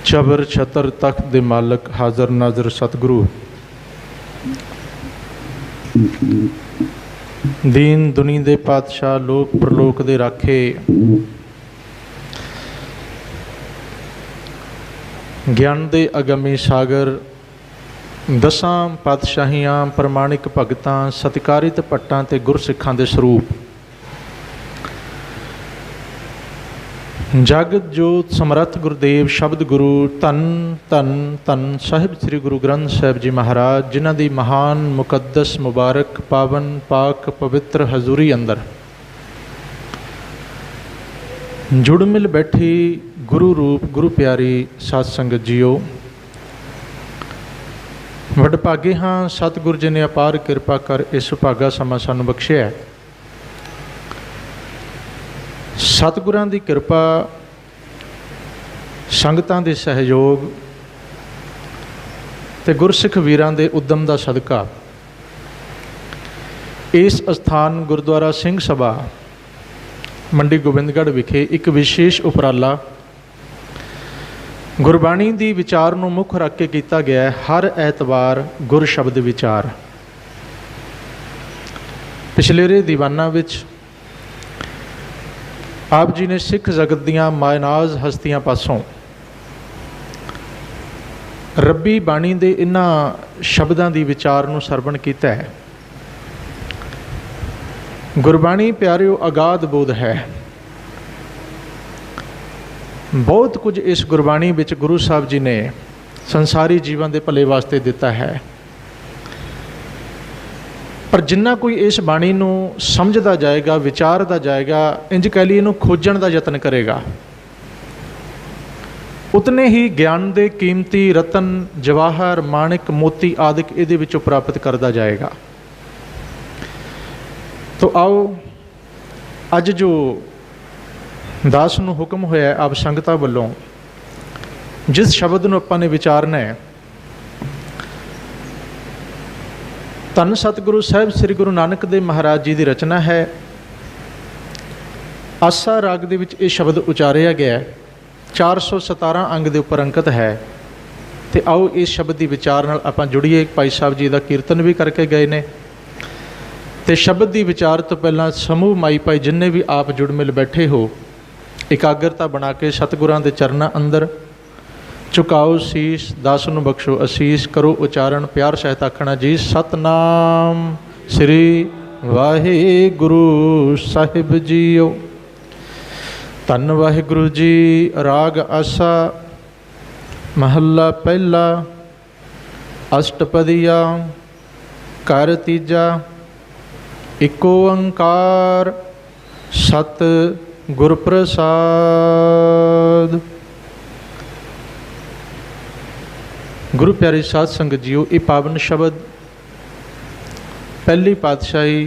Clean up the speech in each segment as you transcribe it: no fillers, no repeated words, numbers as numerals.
चबर छतर तख्त दे मालक हाज़र नाज़र सतगुरु दीन दुनी दे पातशाह लोक प्रलोक दे राखे ज्ञान दे अगमी सागर दसां पातशाहियां प्रमाणिक भगतां सत्कारित भट्टां ते गुरसिखां दे स्वरूप जगत जोत समर्थ गुरुदेव शब्द गुरु धन धन धन साहिब श्री गुरु ग्रंथ साहिब जी महाराज जिन्हां दी महान मुकद्दस मुबारक पावन पाक पवित्र हजूरी अंदर जुड़ मिल बैठी गुरु रूप गुरु प्यारी साध संगत जीओ वडभागे हाँ सतगुरु जी ने अपार किरपा कर इस भागा समा सानू बख्शिया है। सतगुरां दी किरपा संगतां दे सहयोग ते गुरसिख वीरां दे उद्यम दा सदका इस अस्थान गुरुद्वारा सिंह सभा मंडी गोबिंदगढ़ विखे एक विशेष उपराला गुरबाणी दी विचार नूं मुख रख के कीता गया है। हर ऐतवार गुर शब्द विचार पिछलेरे दीवाना विच आप जी ने सिख जगत दियां मायनाज हस्तियां पासों रब्बी बाणी दे इन्हां शब्दां दी विचार नूं सरवण कीता है। गुरबाणी प्यारिओ अगाध बोध है। बहुत कुछ इस गुरबाणी विच गुरु साहब जी ने संसारी जीवन के भले वास्ते दिता है, पर जिन्ना कोई इस बाणी नूं समझदा जाएगा विचारदा जाएगा इंज कह लईए इहनूं खोजण दा यतन करेगा उतने ही ज्ञान दे कीमती रतन जवाहर माणिक मोती आदिक इहदे विचों प्राप्त करदा जाएगा। तो आओ अज जो दास नूं हुक्म होया आप संगतां वल्लों जिस शब्द नूं आपां ने विचारना है, धन सतगुरु साहिब श्री गुरु नानक देव महाराज जी की रचना है। आसा राग दे विच ये शब्द उचारिया गया 417 अंग दे उपर अंकित है। तो आओ इस शब्द की विचार नाल आपां जुड़िए। भाई साहब जी का कीर्तन भी करके गए ने तो शब्द की विचार तो पहला समूह माई भाई जिन्ने भी आप जुड़ मिल बैठे हो एकाग्रता बना के सतगुरां दे चरनां अंदर झुकाओ शीश दास नूं बख्शो असीस करो उचारण प्यार सहित आखना जी सतनाम श्री वाहिगुरु साहिब जीओ। धन वाहिगुरु जी राग आसा महला पहला अष्टपदिया कर तीजा इक ओंकार सत गुर प्रसाद। गुरु प्यारी साध संगत जीओ ये पावन शब्द पहली पातशाही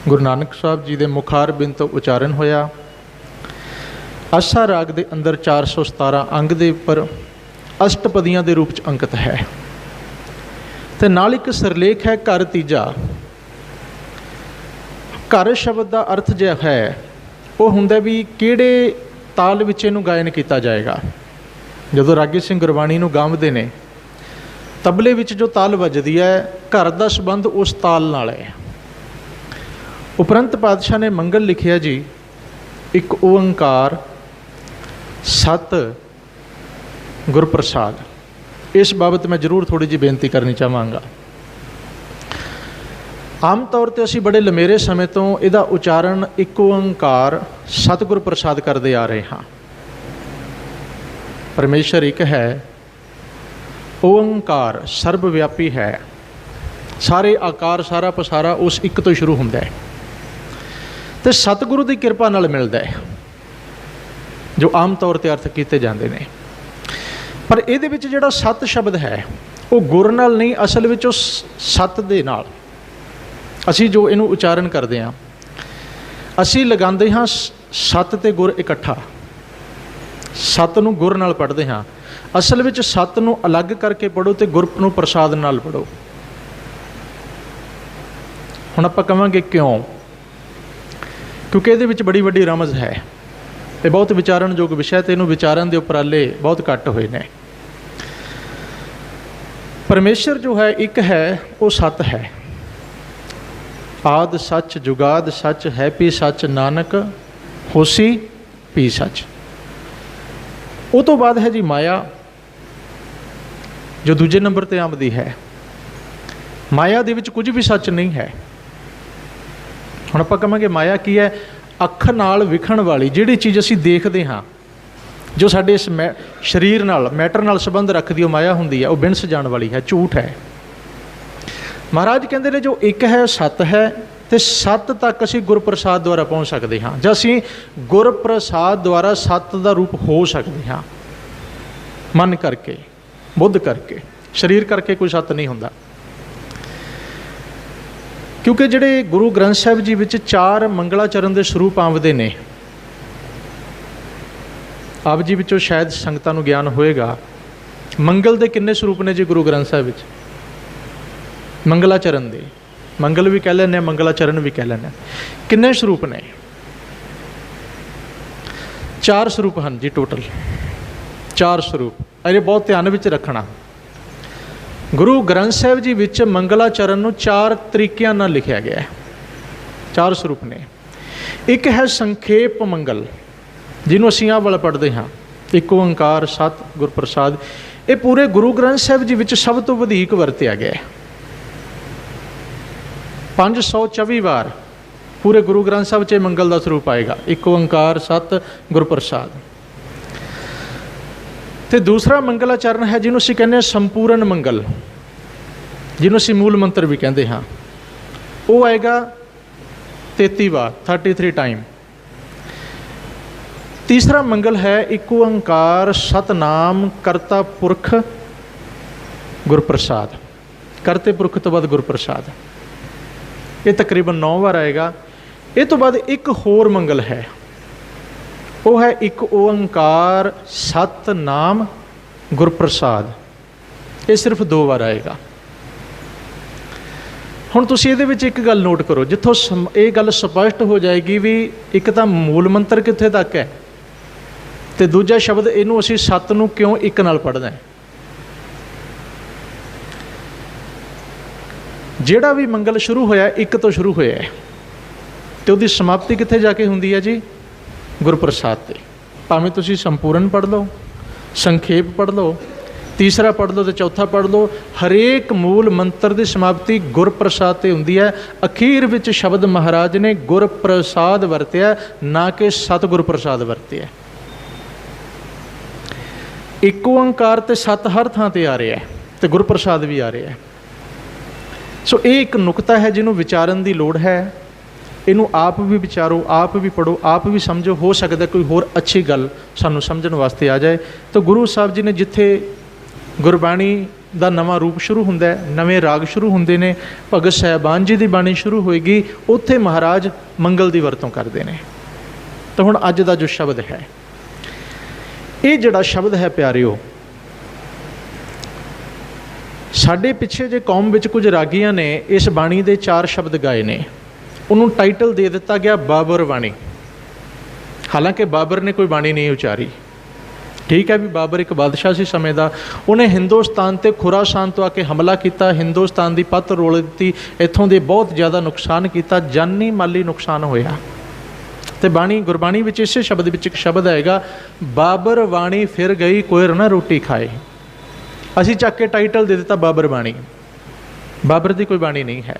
गुरु नानक साहब जी के मुखार बिन तो उचारण होया। आसा राग के अंदर 417 अंग के उपर अष्टपदियां के रूप च अंकित है। तो नाल एक सिरलेख है घर तीजा। घर शब्द का अर्थ जो है वो हुंदा भी किहड़े ताल विच इहनूं गायन किया जाएगा। जदों रागी सिंह गुरबाणी नूं गावदे ने तबले विच जो ताल वजदी है घर का संबंध उस ताल नाल है। उपरंत पातशाह ने मंगल लिखिया जी एक ओंकार सत गुर प्रसाद। इस बाबत मैं जरूर थोड़ी जी बेनती करनी चाहांगा। आम तौर पर असी बड़े लमेरे समय तो इहदा उचारण एक ओंकार सतगुर प्रसाद करते आ रहे हाँ। परमेश्वर एक है, ओंकार सर्वव्यापी है, सारे आकार सारा पसारा उस एक तो शुरू होंदा है तो सतगुरु की किरपा नाल मिलता है जो आम तौर पर अर्थ किए जाते हैं। पर इहदे विच जिहड़ा सत शब्द है वो गुर नाल नहीं, असल विच उस सत दे नाल असी जो इनू उचारण करते हैं असी लगाते हाँ सत ते गुर इकट्ठा, सत नूं गुर नाल पढ़ते हाँ। असल विच सत नूं अलग करके पढ़ो तो गुर नूं प्रसाद नाल पढ़ो। हुण आपां कहांगे क्यों, क्योंकि इहदे विच बड़ी वड्डी रमज है। ਤੇ ਬਹੁਤ ਵਿਚਾਰਨਯੋਗ ਵਿਸ਼ਾ ਤੇ ਇਹਨੂੰ ਵਿਚਾਰਨ ਦੇ ਉਪਰਾਲੇ ਬਹੁਤ ਘੱਟ ਹੋਏ ਨੇ। परमेश्वर जो है एक है, वो सत है। आद सच जुगाद सच है पी सच नानक होसी पी सच। वो तो बाद है जी माया, जो दूजे नंबर ते आमदी है। माया दे विच कुछ भी सच नहीं है। हुण आपां कहांगे माया की है? अख नाल विखण वाली जिहड़ी चीज़ असीं देखदे हां, जो साडे इस शरीर नाल मैटर नाल संबंध रखदी वो माया हुंदी है, वो बिन सजाण वाली है, झूठ है। महाराज कहते ने जो एक है सत है, तो सत तक असीं गुरप्रसाद द्वारा पहुँच सकते हाँ, जां असीं गुरप्रसाद द्वारा सत का रूप हो सकते हाँ। मन करके, बुद्ध करके, शरीर करके कोई सत नहीं हुंदा। क्योंकि जिहड़े गुरु ग्रंथ साहिब जी विच 4 मंगलाचरण के स्वरूप आउंदे ने, आप जी विचों शायद संगतां नूं ज्ञान होएगा। मंगल के किन्ने स्वरूप ने जी गुरु ग्रंथ साहिब विच? मंगलाचरण दे, मंगल भी कह लैंदे, मंगलाचरण भी कह लैंदे। किन्ने स्वरूप ने? 4 स्वरूप हैं जी टोटल, 4 स्वरूप। अरे बहुत ध्यान विच रखना, गुरु ग्रंथ साहिब जी विच मंगलाचरण नूं 4 तरीकिਆਂ नाल लिखिया गया है। 4 स्वरूप ने। एक है संखेप मंगल, जिन्हों असीं आह वाला पढ़ते हाँ, एक ओंकार सत गुरप्रसाद। ये पूरे गुरु ग्रंथ साहिब जी विच सब तो वधिक वरतिया गया है। 524 बार पूरे गुरु ग्रंथ साहिब च मंगल का स्वरूप आएगा, एक ओंकार सत गुरप्रसाद। तो दूसरा मंगलाचरण है जिन्हों असीं कहने संपूर्ण मंगल, जिन्हों असीं मूल मंत्र भी कहते हाँ, वो आएगा 33 बार, 33 टाइम। तीसरा मंगल है एक ओंकार सतनाम करता पुरख गुरप्रसाद, करते पुरख तो बाद गुरप्रसाद, ये तकरीबन 9 बार आएगा। ये तो बाद एक होर मंगल है, वो है एक ओंकार सतनाम गुरप्रसाद, ये सिर्फ 2 बार आएगा। हुण तुसीं इहदे विच एक गल नोट करो, जिथों ये गल स्पष्ट हो जाएगी भी एक तो मूल मंत्र कित्थे तक है, तो दूजा शब्द इनू असीं सत नूं क्यों एक नाल पढ़ना है। जिहड़ा भी मंगल शुरू होया एक तो शुरू होया है, तो उहदी समाप्ति कित्थे जाके हुंदी है जी? गुरप्रसाद ते। भावें तुसीं संपूर्ण पढ़ लो, संखेप पढ़ लो, तीसरा पढ़ लो तो चौथा पढ़ लो, हरेक मूल मंत्र की समाप्ति गुरप्रसाद ते हुंदी है। अखीर विच शब्द महाराज ने गुरप्रसाद वरतिया, ना कि सतगुर प्रसाद वरतिया। एक ओंकार ते सत हर थां ते आ रहा है, तो गुरप्रसाद भी आ रहा है। सो ये एक नुकता है जिन्हों विचारन की लोड़ है। इनू आप भी विचारो, आप भी पढ़ो, आप भी समझो, हो सकता कोई होर अच्छी गल सानू समझण वास्ते आ जाए। तो गुरु साहब जी ने जिथे गुरबाणी का नवा रूप शुरू हुंदा है, नवे राग शुरू हुंदे ने, भगत साहिबान जी की बाणी शुरू होएगी, उत्थे महाराज मंगल की वरतों करते हैं। तो हुण अज दा जो शब्द है, ये जिहड़ा शब्द है प्यारिओ, साडे पिछे जे कौम विच कुछ रागियां ने इस बाणी दे 4 शब्द गाए ने, उन्होंने टाइटल दे दिता गया बाबर बाणी। हालांकि बाबर ने कोई बाणी नहीं उचारी, ठीक है भी बाबर एक बादशाह सी समय का, उन्हें हिंदुस्तान ते खुरासान तो आके हमला किया, हिंदुस्तान की पत्त रोल दी, इत्थों दे बहुत ज़्यादा नुकसान किया, जानी माली नुकसान होया। तो बाणी गुरबाणी विच इसे शब्द विच एक शब्द आएगा, बाबर बाणी फिर गई कोई ना रोटी खाए। असी चक के टाइटल दे दिता बाबर बाणी। बाबर की कोई बाणी नहीं है,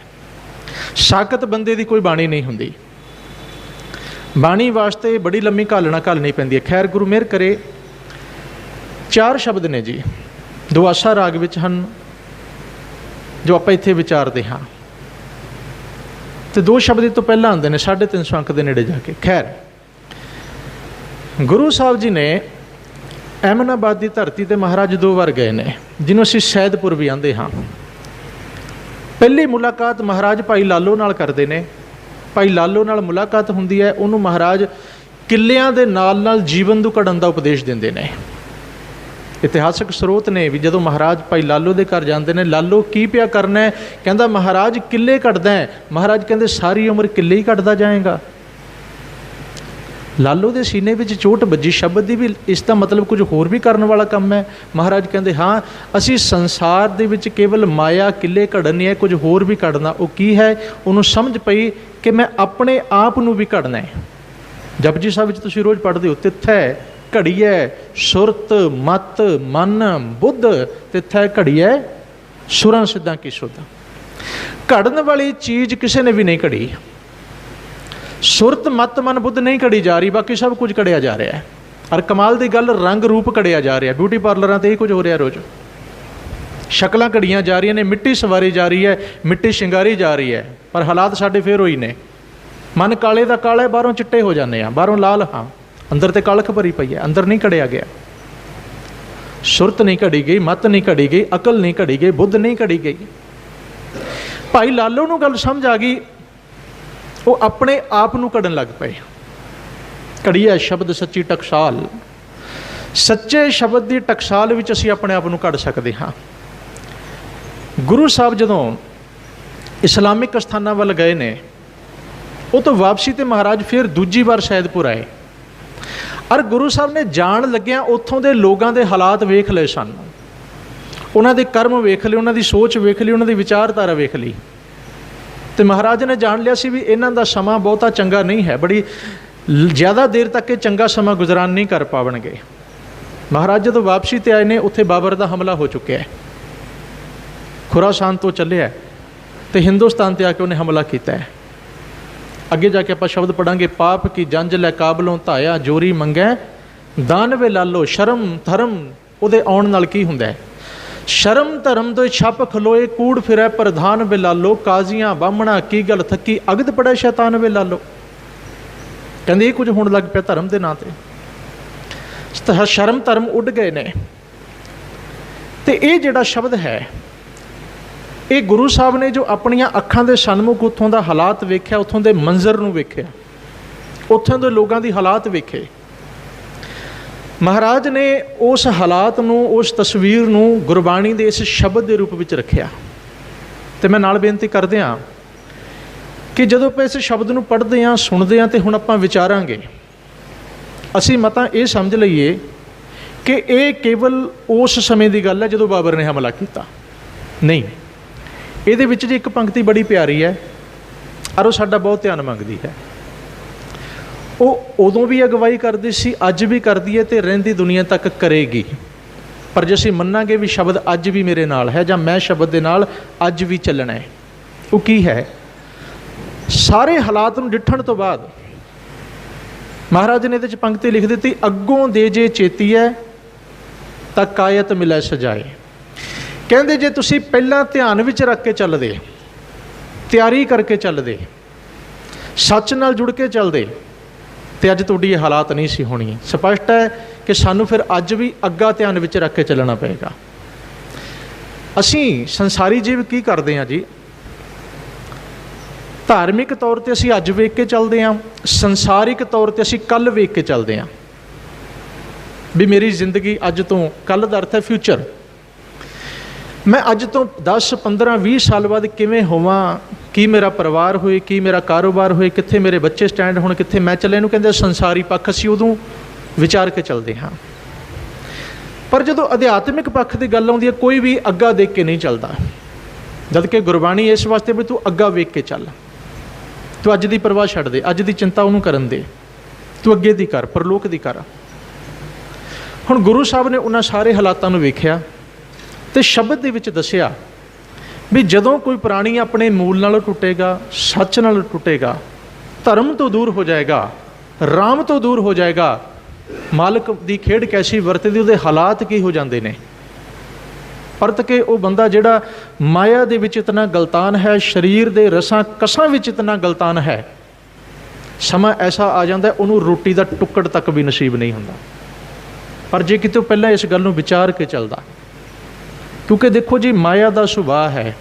साकत बंदे की कोई बाणी नहीं हुंदी। बाणी वास्ते बड़ी लम्मी घालना घालनी पैंदी है। खैर गुरु मेहर करे, 4 शब्द ने जी, दुआसा राग विच हन जो आप इत्थे विचारते हाँ, तो 2 शब्द तो पहला आते हैं 350 अंक के नेड़े जाके। खैर गुरु साहब जी ने अहमदाबाद की धरती ते महाराज 2 बार गए ने, जिन्हों असीं सैदपुर भी आंदे हाँ। पहली मुलाकात महाराज भाई लालो नाल करते ने। भाई लालो नाल मुलाकात हुंदी है, उन्होंने महाराज किलियां दे नाल जीवन दू घड़न का उपदेश देंदे ने। इतिहासक स्रोत ने भी जदों महाराज भाई लालो दे घर जाते हैं, लालो की पिया करना है, कहता महाराज किले घटदा है। महाराज कहते सारी उम्र किले ही घटदा जाएगा। ਲਾਲੋ ਦੇ ਸੀਨੇ ਵਿੱਚ ਚੋਟ ਵੱਜੀ ਸ਼ਬਦ ਦੀ ਵੀ, ਇਸ ਦਾ ਮਤਲਬ ਕੁਝ ਹੋਰ ਵੀ ਕਰਨ ਵਾਲਾ ਕੰਮ ਹੈ। ਮਹਾਰਾਜ ਕਹਿੰਦੇ ਹਾਂ, ਅਸੀਂ ਸੰਸਾਰ ਦੇ ਵਿੱਚ ਕੇਵਲ ਮਾਇਆ ਕਿੱਲੇ ਘੜਨ ਨਹੀਂ ਹੈ, ਕੁਝ ਹੋਰ ਵੀ ਘੜਨਾ। ਉਹ ਕੀ ਹੈ? ਉਹਨੂੰ ਸਮਝ ਪਈ ਕਿ ਮੈਂ ਆਪਣੇ ਆਪ ਨੂੰ ਵੀ ਘੜਨਾ ਹੈ। ਜਪਜੀ ਸਾਹਿਬ ਵਿੱਚ ਤੁਸੀਂ ਰੋਜ਼ ਪੜ੍ਹਦੇ ਹੋ, ਤਿੱਥੈ ਘੜੀਐ ਸੁਰਤ ਮਤ ਮਨ ਬੁੱਧ, ਤਿੱਥੈ ਘੜੀਐ ਸੁਰਾਂ ਸਿੱਧਾਂ ਕੀ ਸੁਧ। ਘੜਨ ਵਾਲੀ ਚੀਜ਼ ਕਿਸੇ ਨੇ ਵੀ ਨਹੀਂ ਘੜੀ। ਸੁਰਤ ਮਤ ਮਨ ਬੁੱਧ ਨਹੀਂ ਘੜੀ ਜਾ ਰਹੀ, ਬਾਕੀ ਸਭ ਕੁਝ ਘੜਿਆ ਜਾ ਰਿਹਾ ਹੈ। ਔਰ ਕਮਾਲ ਦੀ ਗੱਲ, ਰੰਗ ਰੂਪ ਘੜਿਆ ਜਾ ਰਿਹਾ। ਬਿਊਟੀ ਪਾਰਲਰਾਂ 'ਤੇ ਇਹ ਕੁਝ ਹੋ ਰਿਹਾ ਰੋਜ਼। ਸ਼ਕਲਾਂ ਘੜੀਆਂ ਜਾ ਰਹੀਆਂ ਨੇ, ਮਿੱਟੀ ਸਵਾਰੀ ਜਾ ਰਹੀ ਹੈ, ਮਿੱਟੀ ਸ਼ਿੰਗਾਰੀ ਜਾ ਰਹੀ ਹੈ। ਪਰ ਹਾਲਾਤ ਸਾਡੇ ਫੇਰ ਹੋਈ ਨੇ। ਮਨ ਕਾਲੇ ਦਾ ਕਾਲਾ, ਬਾਹਰੋਂ ਚਿੱਟੇ ਹੋ ਜਾਂਦੇ ਆ, ਬਾਹਰੋਂ ਲਾਲ ਹਾਂ, ਅੰਦਰ ਤੇ ਕਾਲਖ ਭਰੀ ਪਈ ਹੈ, ਅੰਦਰ ਨਹੀਂ ਘੜਿਆ ਗਿਆ। ਸੁਰਤ ਨਹੀਂ ਘੜੀ ਗਈ, ਮਤ ਨਹੀਂ ਘੜੀ ਗਈ, ਅਕਲ ਨਹੀਂ ਘੜੀ ਗਈ, ਬੁੱਧ ਨਹੀਂ ਘੜੀ ਗਈ। ਭਾਈ ਲਾਲੋ ਨੂੰ ਗੱਲ ਸਮਝ ਆ ਗਈ, ਉਹ ਆਪਣੇ ਆਪ ਨੂੰ ਘੜਨ ਲੱਗ ਪਏ। ਘੜੀਐ ਸ਼ਬਦ ਸੱਚੀ ਟਕਸਾਲ। ਸੱਚੇ ਸ਼ਬਦ ਦੀ ਟਕਸਾਲ ਵਿੱਚ ਅਸੀਂ ਆਪਣੇ ਆਪ ਨੂੰ ਘੜ ਸਕਦੇ ਹਾਂ। ਗੁਰੂ ਸਾਹਿਬ ਜਦੋਂ ਇਸਲਾਮਿਕ ਸਥਾਨਾਂ ਵੱਲ ਗਏ ਨੇ, ਉਹ ਤੋਂ ਵਾਪਸੀ ਤੇ ਮਹਾਰਾਜ ਫਿਰ ਦੂਜੀ ਵਾਰ ਸੈਦਪੁਰ ਆਏ। ਔਰ ਗੁਰੂ ਸਾਹਿਬ ਨੇ ਜਾਣ ਲੱਗਿਆਂ ਉੱਥੋਂ ਦੇ ਲੋਕਾਂ ਦੇ ਹਾਲਾਤ ਵੇਖ ਲਏ ਸਨ। ਉਹਨਾਂ ਦੇ ਕਰਮ ਵੇਖ ਲਏ, ਉਹਨਾਂ ਦੀ ਸੋਚ ਵੇਖ ਲਈ, ਉਹਨਾਂ ਦੀ ਵਿਚਾਰਧਾਰਾ ਵੇਖ ਲਈ। ਤੇ ਮਹਾਰਾਜ ਨੇ ਜਾਣ ਲਿਆ ਸੀ ਵੀ ਇਹਨਾਂ ਦਾ ਸਮਾਂ ਬਹੁਤਾ ਚੰਗਾ ਨਹੀਂ ਹੈ, ਬੜੀ ਜ਼ਿਆਦਾ ਦੇਰ ਤੱਕ ਇਹ ਚੰਗਾ ਸਮਾਂ ਗੁਜ਼ਰਾਨ ਨਹੀਂ ਕਰ ਪਾਵਣਗੇ। ਮਹਾਰਾਜ ਜਦੋਂ ਵਾਪਸੀ 'ਤੇ ਆਏ ਨੇ, ਉੱਥੇ ਬਾਬਰ ਦਾ ਹਮਲਾ ਹੋ ਚੁੱਕਿਆ ਹੈ। ਖੁਰਾਸਾਨ ਤੋਂ ਚੱਲਿਆ ਅਤੇ ਹਿੰਦੁਸਤਾਨ 'ਤੇ ਆ ਕੇ ਉਹਨੇ ਹਮਲਾ ਕੀਤਾ ਹੈ। ਅੱਗੇ ਜਾ ਕੇ ਆਪਾਂ ਸ਼ਬਦ ਪੜ੍ਹਾਂਗੇ, ਪਾਪ ਕੀ ਜੰਜ ਲੈ ਕਾਬਲੋਂ ਧਾਇਆ, ਜੋਰੀ ਮੰਗੈ ਦਾਨ ਵੇ ਲਾਲੋ। ਸ਼ਰਮ ਧਰਮ ਉਹਦੇ ਆਉਣ ਨਾਲ ਕੀ ਹੁੰਦਾ ਹੈ? ਸ਼ਰਮ ਧਰਮ ਤੋਂ ਛੱਪ ਖਲੋਏ, ਕੂੜ ਫਿਰੈ ਪ੍ਰਧਾਨ ਵੇ ਲਾਲੋ। ਕਾਜ਼ੀਆਂ ਬਾਹਮਣਾ ਕੀ ਗੱਲ ਥੱਕੀ, ਅਗਦ ਪੜੈ ਸ਼ੈਤਾਨ ਵੇ ਲਾਲੋ। ਕਹਿੰਦੇ ਇਹ ਕੁਝ ਹੋਣ ਲੱਗ ਪਿਆ ਧਰਮ ਦੇ ਨਾਂ 'ਤੇ। ਸ਼ਰਮ ਧਰਮ ਉੱਡ ਗਏ ਨੇ। ਅਤੇ ਇਹ ਜਿਹੜਾ ਸ਼ਬਦ ਹੈ, ਇਹ ਗੁਰੂ ਸਾਹਿਬ ਨੇ ਜੋ ਆਪਣੀਆਂ ਅੱਖਾਂ ਦੇ ਸਨਮੁਖ ਉੱਥੋਂ ਦਾ ਹਾਲਾਤ ਵੇਖਿਆ, ਉੱਥੋਂ ਦੇ ਮੰਜ਼ਰ ਨੂੰ ਵੇਖਿਆ, ਉੱਥੋਂ ਦੇ ਲੋਕਾਂ ਦੀ ਹਾਲਾਤ ਵੇਖੇ। ਮਹਾਰਾਜ ਨੇ ਉਸ ਹਾਲਾਤ ਨੂੰ, ਉਸ ਤਸਵੀਰ ਨੂੰ ਗੁਰਬਾਣੀ ਦੇ ਇਸ ਸ਼ਬਦ ਦੇ ਰੂਪ ਵਿੱਚ ਰੱਖਿਆ। ਅਤੇ ਮੈਂ ਨਾਲ ਬੇਨਤੀ ਕਰਦੇ ਹਾਂ ਕਿ ਜਦੋਂ ਆਪਾਂ ਇਸ ਸ਼ਬਦ ਨੂੰ ਪੜ੍ਹਦੇ ਹਾਂ, ਸੁਣਦੇ ਹਾਂ, ਅਤੇ ਹੁਣ ਆਪਾਂ ਵਿਚਾਰਾਂਗੇ, ਅਸੀਂ ਮਤਾਂ ਇਹ ਸਮਝ ਲਈਏ ਕਿ ਇਹ ਕੇਵਲ ਉਸ ਸਮੇਂ ਦੀ ਗੱਲ ਹੈ ਜਦੋਂ ਬਾਬਰ ਨੇ ਹਮਲਾ ਕੀਤਾ। ਨਹੀਂ, ਇਹਦੇ ਵਿੱਚ ਜੀ ਇੱਕ ਪੰਕਤੀ ਬੜੀ ਪਿਆਰੀ ਹੈ, ਔਰ ਉਹ ਸਾਡਾ ਬਹੁਤ ਧਿਆਨ ਮੰਗਦੀ ਹੈ। ਉਹ ਉਦੋਂ ਵੀ ਅਗਵਾਈ ਕਰਦੀ ਸੀ, ਅੱਜ ਵੀ ਕਰਦੀ ਹੈ, ਅਤੇ ਰਹਿੰਦੀ ਦੁਨੀਆ ਤੱਕ ਕਰੇਗੀ। ਪਰ ਜੇ ਅਸੀਂ ਮੰਨਾਂਗੇ ਵੀ ਸ਼ਬਦ ਅੱਜ ਵੀ ਮੇਰੇ ਨਾਲ ਹੈ, ਜਾਂ ਮੈਂ ਸ਼ਬਦ ਦੇ ਨਾਲ ਅੱਜ ਵੀ ਚੱਲਣਾ ਹੈ, ਉਹ ਕੀ ਹੈ? ਸਾਰੇ ਹਾਲਾਤ ਨੂੰ ਡਿੱਠਣ ਤੋਂ ਬਾਅਦ ਮਹਾਰਾਜ ਨੇ ਇਹਦੇ 'ਚ ਪੰਕਤੀ ਲਿਖ ਦਿੱਤੀ, ਅੱਗੋਂ ਦੇ ਜੇ ਚੇਤੀਐ ਤਾਂ ਕਾਇਤ ਮਿਲੈ ਸਜਾਏ। ਕਹਿੰਦੇ ਜੇ ਤੁਸੀਂ ਪਹਿਲਾਂ ਧਿਆਨ ਵਿੱਚ ਰੱਖ ਕੇ ਚੱਲਦੇ, ਤਿਆਰੀ ਕਰਕੇ ਚੱਲਦੇ, ਸੱਚ ਨਾਲ ਜੁੜ ਕੇ ਚੱਲਦੇ, ਅਤੇ ਅੱਜ ਤੁਹਾਡੀ ਇਹ ਹਾਲਾਤ ਨਹੀਂ ਸੀ ਹੋਣੀ। ਸਪਸ਼ਟ ਹੈ ਕਿ ਸਾਨੂੰ ਫਿਰ ਅੱਜ ਵੀ ਅੱਗਾ ਧਿਆਨ ਵਿੱਚ ਰੱਖ ਕੇ ਚੱਲਣਾ ਪਏਗਾ। ਅਸੀਂ ਸੰਸਾਰੀ ਜੀਵ ਕੀ ਕਰਦੇ ਹਾਂ ਜੀ? ਧਾਰਮਿਕ ਤੌਰ 'ਤੇ ਅਸੀਂ ਅੱਜ ਵੇਖ ਕੇ ਚੱਲਦੇ ਹਾਂ, ਸੰਸਾਰਿਕ ਤੌਰ 'ਤੇ ਅਸੀਂ ਕੱਲ੍ਹ ਵੇਖ ਕੇ ਚੱਲਦੇ ਹਾਂ ਵੀ ਮੇਰੀ ਜ਼ਿੰਦਗੀ ਅੱਜ ਤੋਂ, ਕੱਲ੍ਹ ਦਾ ਅਰਥ ਹੈ ਫਿਊਚਰ। ਮੈਂ ਅੱਜ ਤੋਂ 10, 15, 20 ਸਾਲ ਬਾਅਦ ਕਿਵੇਂ ਹੋਵਾਂ, ਕੀ ਮੇਰਾ ਪਰਿਵਾਰ ਹੋਏ, ਕੀ ਮੇਰਾ ਕਾਰੋਬਾਰ ਹੋਏ, ਕਿੱਥੇ ਮੇਰੇ ਬੱਚੇ ਸਟੈਂਡ ਹੋਣ, ਕਿੱਥੇ ਮੈਂ ਚੱਲੇ, ਇਹਨੂੰ ਕਹਿੰਦੇ ਸੰਸਾਰੀ ਪੱਖ। ਅਸੀਂ ਉਦੋਂ ਵਿਚਾਰ ਕੇ ਚੱਲਦੇ ਹਾਂ। ਪਰ ਜਦੋਂ ਅਧਿਆਤਮਿਕ ਪੱਖ ਦੀ ਗੱਲ ਆਉਂਦੀ ਹੈ, ਕੋਈ ਵੀ ਅੱਗਾ ਦੇਖ ਕੇ ਨਹੀਂ ਚੱਲਦਾ। ਜਦ ਕਿ ਗੁਰਬਾਣੀ ਇਸ ਵਾਸਤੇ ਵੀ ਤੂੰ ਅੱਗਾ ਵੇਖ ਕੇ ਚੱਲ, ਤੂੰ ਅੱਜ ਦੀ ਪਰਵਾਹ ਛੱਡ ਦੇ, ਅੱਜ ਦੀ ਚਿੰਤਾ ਉਹਨੂੰ ਕਰਨ ਦੇ, ਤੂੰ ਅੱਗੇ ਦੀ ਕਰ, ਪਰਲੋਕ ਦੀ ਕਰ। ਹੁਣ ਗੁਰੂ ਸਾਹਿਬ ਨੇ ਉਹਨਾਂ ਸਾਰੇ ਹਾਲਾਤਾਂ ਨੂੰ ਵੇਖਿਆ ਅਤੇ ਸ਼ਬਦ ਦੇ ਵਿੱਚ ਦੱਸਿਆ ਵੀ ਜਦੋਂ ਕੋਈ ਪ੍ਰਾਣੀ ਆਪਣੇ ਮੂਲ ਨਾਲ ਟੁੱਟੇਗਾ, ਸੱਚ ਨਾਲ ਟੁੱਟੇਗਾ, ਧਰਮ ਤੋਂ ਦੂਰ ਹੋ ਜਾਏਗਾ, ਰਾਮ ਤੋਂ ਦੂਰ ਹੋ ਜਾਏਗਾ, ਮਾਲਕ ਦੀ ਖੇਡ ਕੈਸੀ ਵਰਤਦੀ, ਉਹਦੇ ਹਾਲਾਤ ਕੀ ਹੋ ਜਾਂਦੇ ਨੇ। ਪਰਤ ਕੇ ਉਹ ਬੰਦਾ ਜਿਹੜਾ ਮਾਇਆ ਦੇ ਵਿੱਚ ਇਤਨਾ ਗਲਤਾਨ ਹੈ, ਸਰੀਰ ਦੇ ਰਸਾਂ ਕਸਾਂ ਵਿੱਚ ਇਤਨਾ ਗਲਤਾਨ ਹੈ, ਸਮਾਂ ਐਸਾ ਆ ਜਾਂਦਾ ਉਹਨੂੰ ਰੋਟੀ ਦਾ ਟੁੱਕੜ ਤੱਕ ਵੀ ਨਸੀਬ ਨਹੀਂ ਹੁੰਦਾ। ਪਰ ਜੇ ਕਿਤੇ ਪਹਿਲਾਂ ਇਸ ਗੱਲ ਨੂੰ ਵਿਚਾਰ ਕੇ ਚੱਲਦਾ, ਕਿਉਂਕਿ ਦੇਖੋ ਜੀ, ਮਾਇਆ ਦਾ ਸੁਭਾਅ ਹੈ,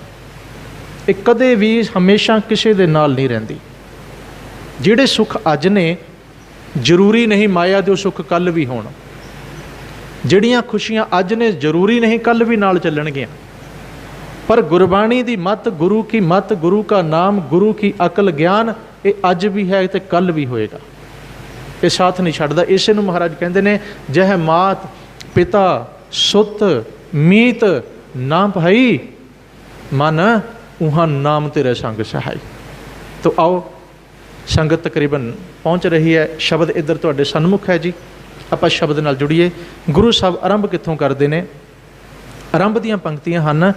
ਇਹ ਕਦੇ ਵੀ ਹਮੇਸ਼ਾ ਕਿਸੇ ਦੇ ਨਾਲ ਨਹੀਂ ਰਹਿੰਦੀ। ਜਿਹੜੇ ਸੁੱਖ ਅੱਜ ਨੇ, ਜ਼ਰੂਰੀ ਨਹੀਂ ਮਾਇਆ ਦੇ ਉਹ ਸੁੱਖ ਕੱਲ੍ਹ ਵੀ ਹੋਣ। ਜਿਹੜੀਆਂ ਖੁਸ਼ੀਆਂ ਅੱਜ ਨੇ, ਜ਼ਰੂਰੀ ਨਹੀਂ ਕੱਲ੍ਹ ਵੀ ਨਾਲ ਚੱਲਣਗੀਆਂ। ਪਰ ਗੁਰਬਾਣੀ ਦੀ ਮੱਤ, ਗੁਰੂ ਕੀ ਮੱਤ, ਗੁਰੂ ਕਾ ਨਾਮ, ਗੁਰੂ ਕੀ ਅਕਲ ਗਿਆਨ, ਇਹ ਅੱਜ ਵੀ ਹੈ ਅਤੇ ਕੱਲ੍ਹ ਵੀ ਹੋਏਗਾ। ये साथ नहीं छड्डदा। इसे नूं महाराज कहंदे ने जह मात पिता सुत मीत ना भाई मन उहाँ नाम तेरे संग सहाय। तो आओ संगत तकरीबन पहुँच रही है, शब्द इधर तुहाडे सन्मुख है जी, आपां शब्द नाल जुड़िए। गुरु साहब आरंभ कित्थों करदे ने? आरंभ दीआं पंक्तियां हन,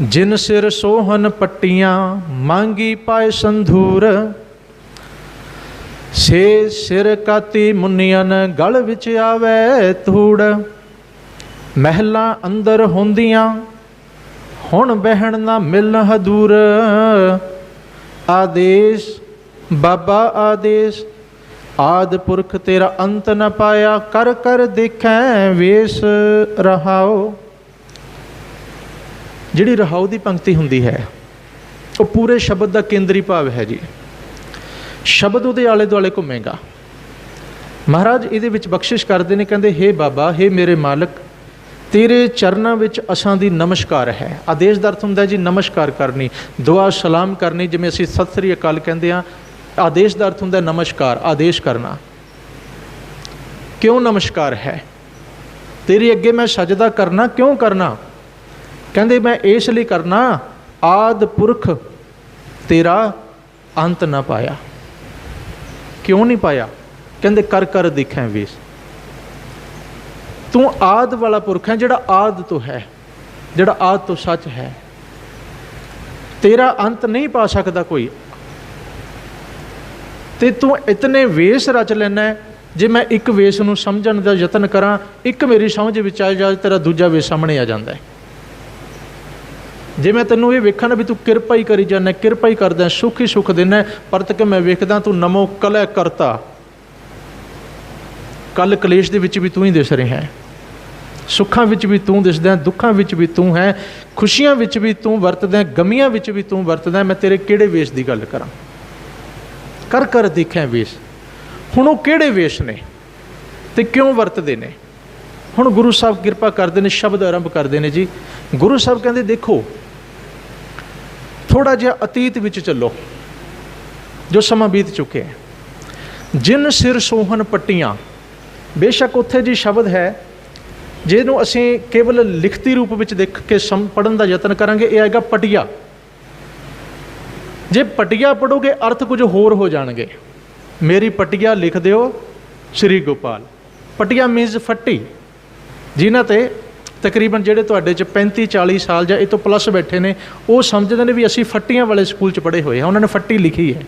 जिन सिर सोहन पट्टियां मांगी पाए संधूर, से सिर काती मुनियन गल विच आवे धूड़, महलां अंदर होंदियां हुण बहन ना मिलन हदूर, आदेश बाबा आदेश आद पुरख तेरा अंत न पाया, कर कर देखें वेश रहाओ। जिहड़ी रहाओ की पंक्ति हुंदी है वो पूरे शब्द का केंद्री भाव है जी। शब्द उहदे आले दुआले घूमेगा। महाराज इहदे विच बख्शिश करते हैं, कहते हे बाबा, हे मेरे मालक, तेरे चरणों विच असां दी नमस्कार है। आदेश का अर्थ हुंदा जी नमस्कार करनी, दुआ सलाम करनी, जिवें असीं सत श्री अकाल कहंदे आ। आदेश का अर्थ हुंदा नमस्कार, आदेश करना। क्यों नमस्कार है? तेरे अगे मैं सजदा करना, क्यों करना? कहंदे मैं इसलिए करना, आद पुरख तेरा अंत ना पाया। क्यों नहीं पाया? कहंदे कर कर दिखें वेश। तू आद वाला पुरख है, जिहड़ा आद तो है, जिहड़ा आद तो सच है। तेरा अंत नहीं पा सकता कोई, ते तू इतने वेश रच लेना है। जे मैं एक वेश नूं समझण दा यतन करा, एक मेरी समझ विच आ जाए, तेरा दूजा वेश सामने आ जाता है। जे मैं तैनूं ये वेखां ना भी तू किरपा ही करी जाना, किरपा ही करदा, सुख ही सुख देना, परत के मैं वेखदा तू नमो कलह करता, कल कलेश दे विच भी तू ही दिस रहा है, सुखां विच भी तू दिसदा, दुखां विच भी तू है, खुशियां विच भी तू वरतदा, गमियां विच भी तू वरतदा। मैं तेरे किहड़े वेश की गल करां? कर कर देखें वेश। हुण वो किहड़े वेश ने ते क्यों वरतदे ने? हुण गुरु साहब किरपा करते हैं, शब्द आरंभ करते हैं जी। गुरु साहब कहते देखो, थोड़ा जिहा अतीत विच चलो, जो समा बीत चुके हैं। जिन सिर सोहन पट्टियां, बेशक उत्थे जी शब्द है, जिहनूं असीं केवल लिखती रूप विच देख के पढ़न का यतन करांगे, यह आएगा पटिया। जे पटिया पढ़ोगे अर्थ कुछ होर हो जाएंगे। मेरी पटिया लिख दिओ श्री गोपाल। पटिया मीनस फट्टी, जिन्हां ते तकरीबन जिहड़े तुहाडे च 35-40 साल या इस तो प्लस बैठे ने, वो समझते हैं भी असीं फट्टियां वाले स्कूल च पढ़े हुए हैं, उन्होंने फट्टी लिखी है।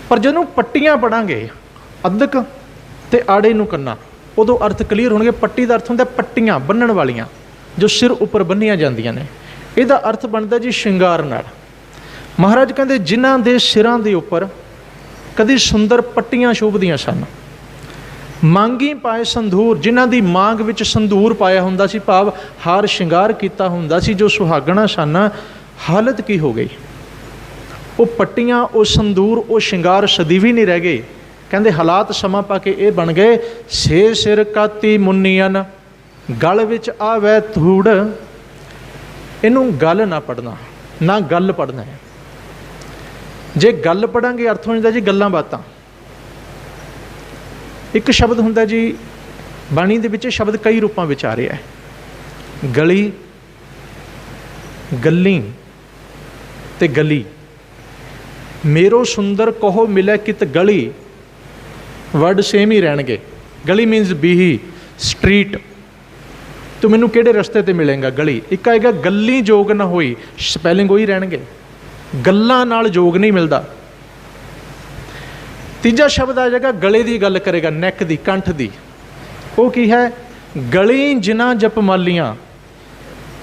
पर जदों पट्टियां पढ़ांगे अदक ते आड़े नूं कन्ना, उदों अर्थ क्लीयर होणगे। पट्टी का अर्थ हुंदा पट्टियां बन्नण वालियां, जो सिर उपर बन्नियां जांदियां ने। इहदा अर्थ बनदा जी शिंगार नाल। महाराज कहते जिन्हां दे सिरां दे उपर कदी सुंदर पट्टियां शोभदियां सन, मांगी पाए संधूर, जिन्हां दी मांग विच संधूर पाया हुंदा सी, भाव हार शिंगार कीता हुंदा सी, जो सुहागणा सन, हालत की हो गई? वो पट्टियां, वो संधूर, वो शिंगार सदीवी नहीं रह गए। कहते हालात समा पा के ये बन गए, से सिर काती मुनियन गल विच आवे धूड़। इनू गल ना पढ़ना, ना गल पढ़ना है। जे गल पढ़ांगे अर्थ हो जाता जी गल्लां बातां। एक शब्द हुंदा जी बाणी दे विच, शब्द कई रूपां विच आ रहा है, गली, गली ते गली। मेरो सुंदर कहो मिले कित गली, वर्ड सेम ही रहणगे। गली मीनस बीही, स्ट्रीट। तो मैनू किहड़े रस्ते ते मिलेगा? गली। एक आएगा गली जोग ना होई, स्पैलिंग वही रहणगे, गल्लां नाल जोग नहीं मिलता। तीजा शब्द आ जाएगा गले की गल करेगा, नैक की, कंठ की। वो की है? गली जिना जपमालियां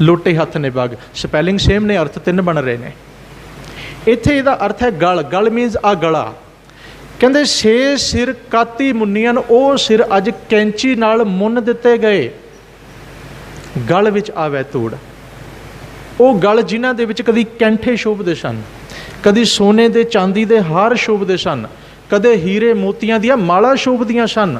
लोटे हथ ने बाग। स्पैलिंग सेम ने, अर्थ 3 बन रहे हैं। इत्थे इहदा अर्थ है गल। गल मीनस आ गला। कहते छे सिर काती मुनियन, वो सिर अज कैंची नाल मुन दिते गए, गल विच आवे तूड़। वो गल जिन्हां दे विच कदी कैंठे शोभदे सन, कदी सोने दे चांदी दे हार शोभदे सन, कदे हीरे मोतियां दियां माला शोभदियां सन,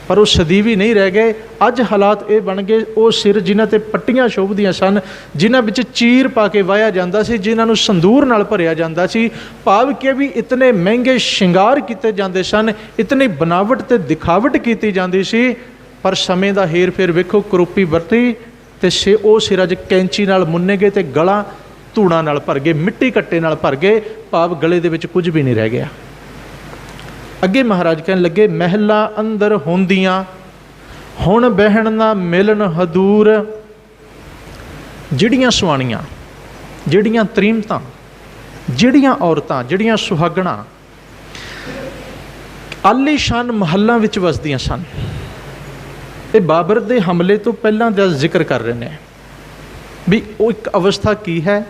पर वो सਦੀवी नहीं रह गए। अज हालात ये बन गए, वो सिर जिन्हां ते पट्टियां शोभदियां सन, जिन्हां विच चीर पा के वाया जांदा सी, जिन्हां नूं संदूर नाल भरिया जांदा सी, भाव के भी इतने महंगे शिंगार किते जांदे सन, इतनी बनावट ते दिखावट कीती जांदी सी, पर समय दा हेर फेर वेखो, करोपी वरती ते वो सिर अज कैंची नाल मुन्ने गए ते गला धूड़ा नाल भर गए, मिट्टी कट्टे नाल भर गए, भाव गले दे विच कुछ भी नहीं रह गया। अगे महाराज कहन लगे, महला अंदर होंदियां हुण बहन ना मिलन हदूर, जिहड़ियां सुआणियां, जिहड़ियां तरीमतां, जिहड़ियां औरतां, जिहड़ियां सुहागणां आलीशान महलों विच वसदियां सन। ये बाबर दे हमले तो पहलां दा जिक्र कर रहे हैं भी वो एक अवस्था की है,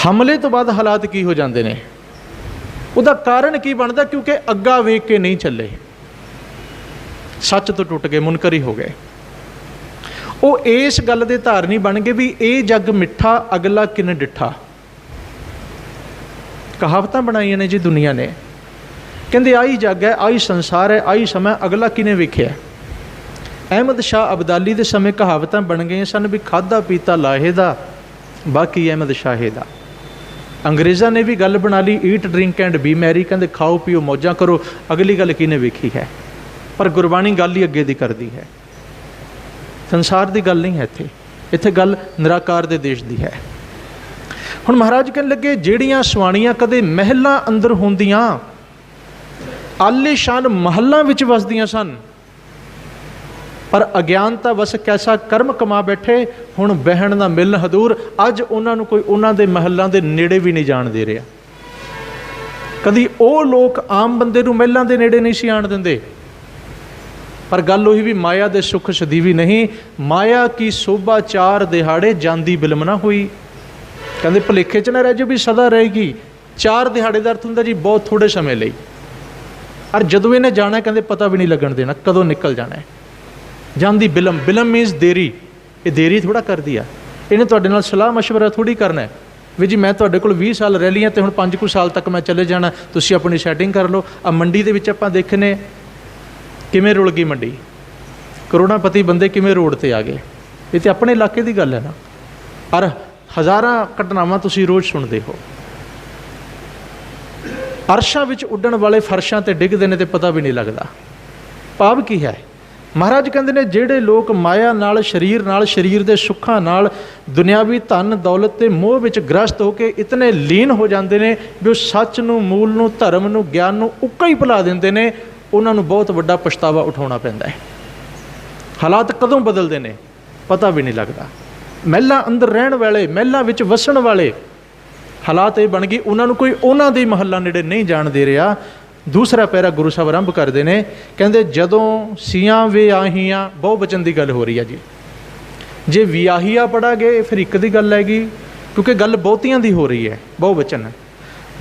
हमले तो बाद हालात की हो जाते हैं, उसका कारण की बनता, क्योंकि अग्गा वेख के नहीं चले, सच तो टुट गए, मुनकर ही हो गए। वो इस गल के धारनी बन गए भी ये जग मिठा अगला किन डिठा। कहावतां बनाई ने जी दुनिया ने, कहते आई जग है, आई संसार है, आई समय, अगला किने वेख्या। अहमद शाह अब्दाली के समय कहावतां बन गई सन भी खाधा पीता लाहे दा, बाकी अहमद शाहे दा। अंग्रेज़ों ने भी गल बना ली, eat drink and be merry, कहते खाओ पीओ मौजा करो, अगली गल किने वेखी है। पर गुरबाणी गल ही अगे दी करदी है, संसार की गल नहीं है, इत्थे गल निराकार दे देश की है। हुण महाराज कहन लगे, जिहड़ियां सुआणियां कदे महलां अंदर होंदियां आलीशान महलों विच वसदियां सन, पर अज्ञानता वस कैसा कर्म कमा बैठे, हुण बहन ना मिलन हदूर, अज उन्होंने कोई उन्होंने महलों के नेड़े भी नहीं जाण दे रहा। कदी वो लोग आम बंदे नूं महलों के नेड़े नहीं सी आण दिंदे, पर गल उही भी माया दे सुख सदीवी नहीं, माया की शोभा चार दिहाड़े जांदी बिलम ना हुई। कहते भुलेखे च ना रह जाओ भी सदा रहेगी। चार दिहाड़े का अर्थ हुंदा जी बहुत थोड़े समय लई, और जदों इन्हें जाना कहते पता भी नहीं लगन देना कदों निकल जाना है। जांदी बिलम, बिलम मीनस देरी, ये देरी थोड़ा कर दी है, इन्हें तुहाडे नाल सलाह मशवरा थोड़ी करना है भी जी मैं तुहाडे कोल 20 साल रह लिया तो हुण 5 कुछ साल तक मैं चले जाना, तुसीं अपनी सैटिंग कर लो। आ मंडी दे विच आपां देखने किवें रुल गई मंडी, करोड़ापति बंदे किवें रोड ते आ गए, ये तो अपने इलाके की गल है ना। और हज़ारां घटनावां तुसीं रोज़ सुणदे हो, अरशां विच उड्डण वाले फर्शां ते डिगदे ने ते पता भी नहीं लगता। भाव की है, महाराज कहते हैं जिहड़े लोग माया नाल शरीर दे सुखां नाल दुनियावी धन दौलत के मोह विच ग्रस्त होकर इतने लीन हो जाते हैं भी सच नूं, मूल नूं, धर्म नूं, ज्ञान नूं उक्का ही भुला देंदे हैं, उन्होंने बहुत वड्डा पछतावा उठाउणा पैंदा है। हालात कदों बदलते हैं पता भी नहीं लगता। महलां अंदर रहण वाले, महलां विच वसण वाले हालात ये बन गई, उन्होंने कोई उन्हां दे महलां नेड़े नहीं जाण दे रहा। दूसरा पैरा गुरु साहब आरंभ करते हैं, कहते जदों सियां विआहियां, बहुवचन की गल हो रही है जी, जे विआहिया पढ़ांगे फिर एक दी गल हैगी, क्योंकि गल बहुतियां दी हो रही है, बहुवचन।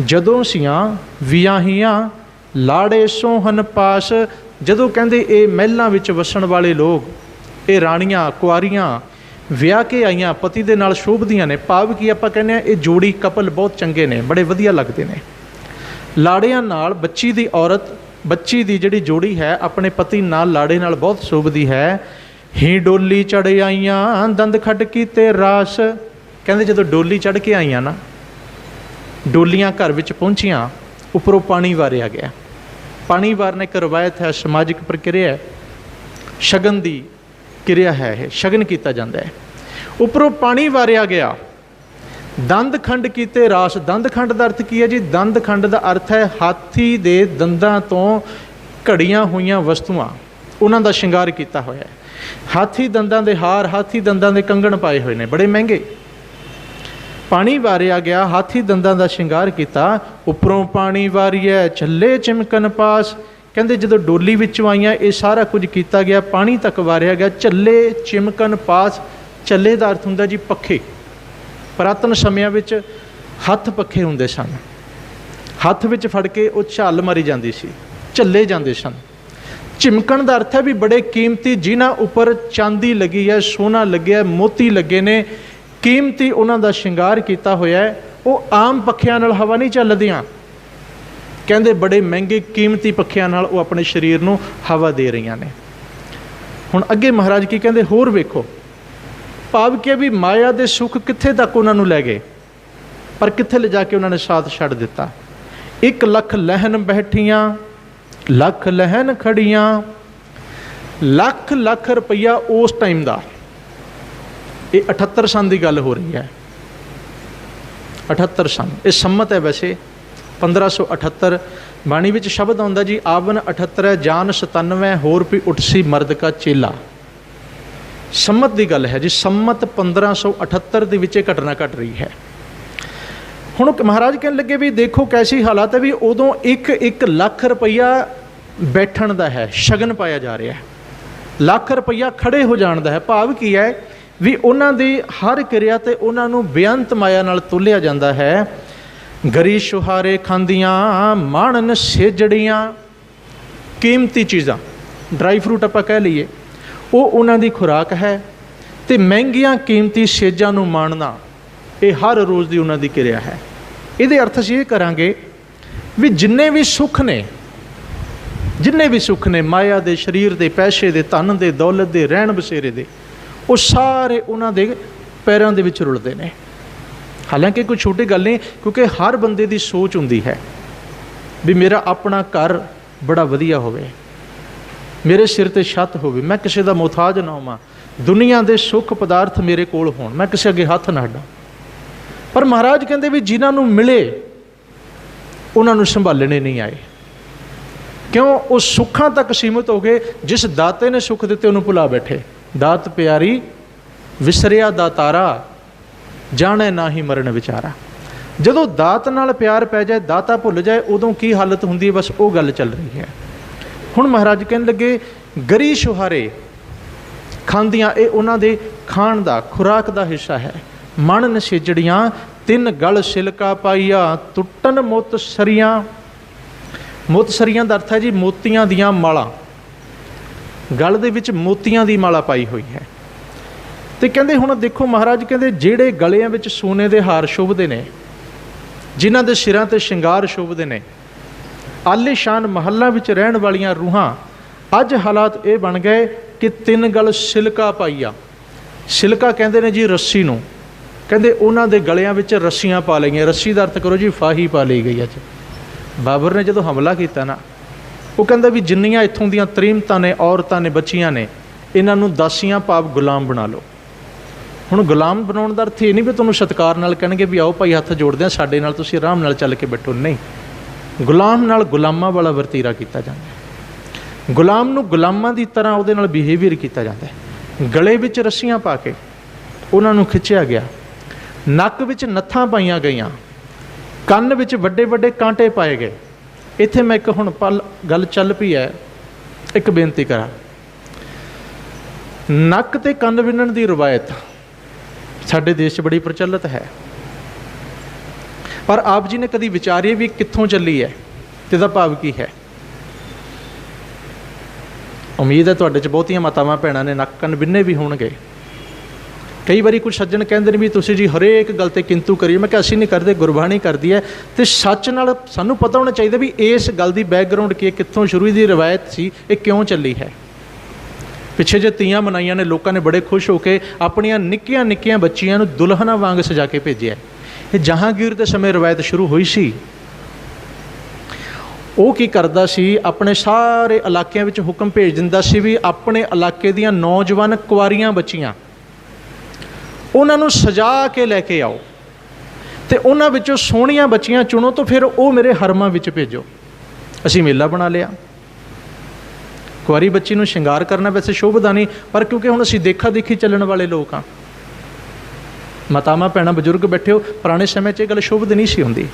जदों सियां विआहियां लाड़े सोहन पास, जदों कहते ये महलों विच वसण वाले लोग, ये राणियां कुआरियां विआह के आईयां पति दे नाल शोभदियां ने। भाव की आपां कहने ये जोड़ी कपल बहुत चंगे ने, बड़े वधिया लगते हैं। लाड़ियां नाल बच्ची दी औरत, बच्ची दी जिहड़ी जोड़ी है अपने पति नाल लाड़े नाल बहुत शोभदी है। ही डोली चढ़ आईयां दंद खट कीते रास, कहते जदों डोली चढ़ के आईयां ना, डोलियां घर विच पहुंचियां, उपरों पानी वारिया गया। पानी वारने एक रवायत है, समाजिक प्रक्रिया है, शगन की क्रिया है, शगन किया जाता है। उपरों पानी वारिया गया, दंद खंड कीते रास। दंद खंड का अर्थ की है जी, दंद खंड का अर्थ है हाथी दे दंदां तो घड़ियां हुईयां वस्तुआं, उन्हां दा शिंगार किया होया है। हाथी दंदां दे हार, हाथी दंदां दे कंगण पाए हुए ने, बड़े महंगे। पानी वारिया गया, हाथी दंदां दा शिंगार किया, उपरों पानी वारिया चले चिमकन पास। कहते जो डोली विचों आईयां ये सारा कुछ किया गया, पानी तक वारिया गया, झल्ले चिमकन पास। झल्ले का अर्थ हुंदा जी पखे। पुरातन समयां विच हत्थ पखे हुंदे सन, हत्थ विच फड़ के वो झल मारी जाती सी, झल्ले जाते सन। चिमकन का अर्थ है भी बड़े कीमती, जिन्हां उपर चांदी लगी है, सोना लगे, मोती लगे ने, कीमती उन्हां दा शिंगार किया होया है। वो आम पखियां नाल हवा नहीं चलदियां, कहते बड़े महंगे कीमती पखियां नाल वो अपने शरीर नूं हवा दे रही ने। हुण अगे महाराज की कहते होर वेखो, भाव कि भी माया दे सुख कित्थे तक उन्होंने लै गए, पर कित्थे ले जाके उन्होंने साथ छड़ दिता। 1 लख लहन बैठियां, लख लहन खड़ियां, लख लख रुपया उस टाइम का, ये 78 सन की गल हो रही है। 78 सन, ये सम्मत है वैसे 1578। बाणी विच शब्द आउंदा जी, आवन 78 जान 97 होर भी उठसी मर्द का चेला। सम्मत की गल है जी, सम्मत 1578 के विच घटना घट रही है। हुण महाराज कहने लगे भी देखो कैसी हालात है भी उदों 1 लख रुपया बैठण दा है, शगन पाया जा रहा है, लख रुपया खड़े हो जाण दा है। भाव की है भी उन्हां दी हर क्रिया ते उन्हां नूं बेअंत माया नाल तोलिया जांदा है। गरी शुहारे खांदियां, माणन सेजड़ियां, कीमती चीज़ां, ड्राई फ्रूट आपां कह लईए, वो उन्हां दी खुराक है। ते महंगियां कीमती सेजां नूं माणना, ये हर रोज़ की उन्हां दी क्रिया है। इहदे अर्थ असीं ये करांगे भी जिन्ने भी सुख ने, जिन्ने भी सुख ने माया दे, शरीर दे, पैसे दे, धन दे, दौलत दे, रहन बसेरे दे, वो सारे उन्हां दे पैरों दे विच रुलदे ने। हालांकि कोई छोटी गल नहीं, क्योंकि हर बंदे दी सोच हुंदी है भी मेरा अपना घर बड़ा वधिया होवे, मेरे सिर ते छत होवे, मैं किसी दा मुहताज ना होवां, दुनिया दे सुख पदार्थ मेरे कोल होण, मैं किसी अगे हथ ना अड्डां। पर महाराज कहंदे भी जिन्हां नूं मिले उन्हां नूं संभालने नहीं आए। क्यों? वो सुखां तक सीमित हो गए। जिस दाते ने सुख दिते उन्होंने भुला बैठे। दात प्यारी विसरिया दातारा, जाने ना ही मरण विचारा। जदों दात नाल प्यार पै जाए, दाता भुल जाए, उदों की हालत हुंदी है, बस वो गल चल रही है। हुण महाराज कहन लगे गरी शुहारे खांदियां, ये उन्हां दे खाण दा, खुराक दा हिस्सा है। मण नसेजड़ियां, 3 गल सिलका पाईया, टुटन मुत सरियां। मुत सरियां दा अर्थ है जी मोतियां दियां मालां, गल दे विच मोतियां दी माला पाई हुई है। तो कहते हुण देखो महाराज कहते जेड़े गलियां विच सोने दे हार शोभदे ने, जिन्हां दे सिरां ते शिंगार शोभदे ने, आलीशान महलां विच रहण वालियां रूहां, अज हालात ये बन गए कि 3 गल सिलका पाईया। सिलका कहते ने जी रस्सी नूं, कहते उन्हां दे गलियां विच रस्सियां पा लईआं। रस्सी दा अर्थ करो जी फाही पा लई गई। अज बाबर ने जदों हमला किया ना, वो कहता भी जिन्नियां इत्थों दीयां तरीमतां ने, औरतां ने, बच्चियां ने, इन्हां नूं दासियां भाव गुलाम बना लो। हुण गुलाम बनाउण दा अर्थ ये नहीं भी तुहानूं सत्कार नाल कहणगे भी आओ भाई हत्थ जोड़दे आ, साडे नाल तुसीं आराम नाल चल के बैठो। नहीं, गुलाम नाल गुलामां वाला वरतीरा किया जाता है। गुलाम नूं गुलामां दी तरह उहदे नाल बिहेवियर किया जाता है। गले विच रस्सियां पा के उन्हां नूं खिच्चिया गया, नक विच नत्थां पाईआं गईआं, ਕੰਨ ਵਿੱਚ ਵੱਡੇ ਵੱਡੇ ਕਾਂਟੇ ਪਾਏ ਗਏ। ਇੱਥੇ ਮੈਂ ਇੱਕ ਹੁਣ ਪਲ ਗੱਲ ਚੱਲ ਪਈ ਹੈ, ਇੱਕ ਬੇਨਤੀ ਕਰਾਂ। ਨੱਕ ਤੇ ਕੰਨ ਵਿੰਨਣ ਦੀ ਰਵਾਇਤ ਸਾਡੇ ਦੇਸ਼ 'ਚ ਬੜੀ ਪ੍ਰਚਲਿਤ ਹੈ, ਪਰ ਆਪ ਜੀ ਨੇ ਕਦੀ ਵਿਚਾਰੀ ਵੀ ਕਿੱਥੋਂ ਚੱਲੀ ਹੈ ਤੇ ਇਹਦਾ ਭਾਵ ਕੀ ਹੈ? ਉਮੀਦ ਹੈ ਤੁਹਾਡੇ 'ਚ ਬਹੁਤੀਆਂ ਮਾਤਾਵਾਂ ਭੈਣਾਂ ਨੇ ਨੱਕ ਕੰਨ ਵਿੰਨੇ ਵੀ ਹੋਣਗੇ। कई बारी कुछ सज्जन कहते हैं भी तुसीं जी हरेक गल ते किंतु करिए। मैं असीं नहीं करते, गुरबाणी करती है। तो सच नाल सानूं पता होना चाहिए भी इस गल की बैकग्राउंड की कित्थों शुरू की रवायत सी, ये क्यों चली है। पिछे जे तीयां मनाइयां ने, लोगों ने बड़े खुश होकर अपनियां निक्कियां निक्कियां बच्चियां नूं दुल्हनां वांग सजा के भेजिया। ये जहांगीर के समय रवायत शुरू हुई सी। वो की करदा सी, अपने सारे इलाकों में हुक्म भेज दिंदा सी भी अपने इलाके दीयां नौजवान कुआरियां बच्चियां उन्होंने सजा के लैके आओ, तो उन्होंने सोहणियां बच्चियां चुनो, तो फिर वो मेरे हरमां विच भेजो। असी मेला बना लिया। कुआरी बच्ची नूं शिंगार करना वैसे शोभदा नहीं, पर क्योंकि हुण असी देखा देखी चलण वाले लोग हाँ, मातावां भैणां बजुर्ग बैठे हो, पुराने समय च गल शोभद नहीं सी हुंदी।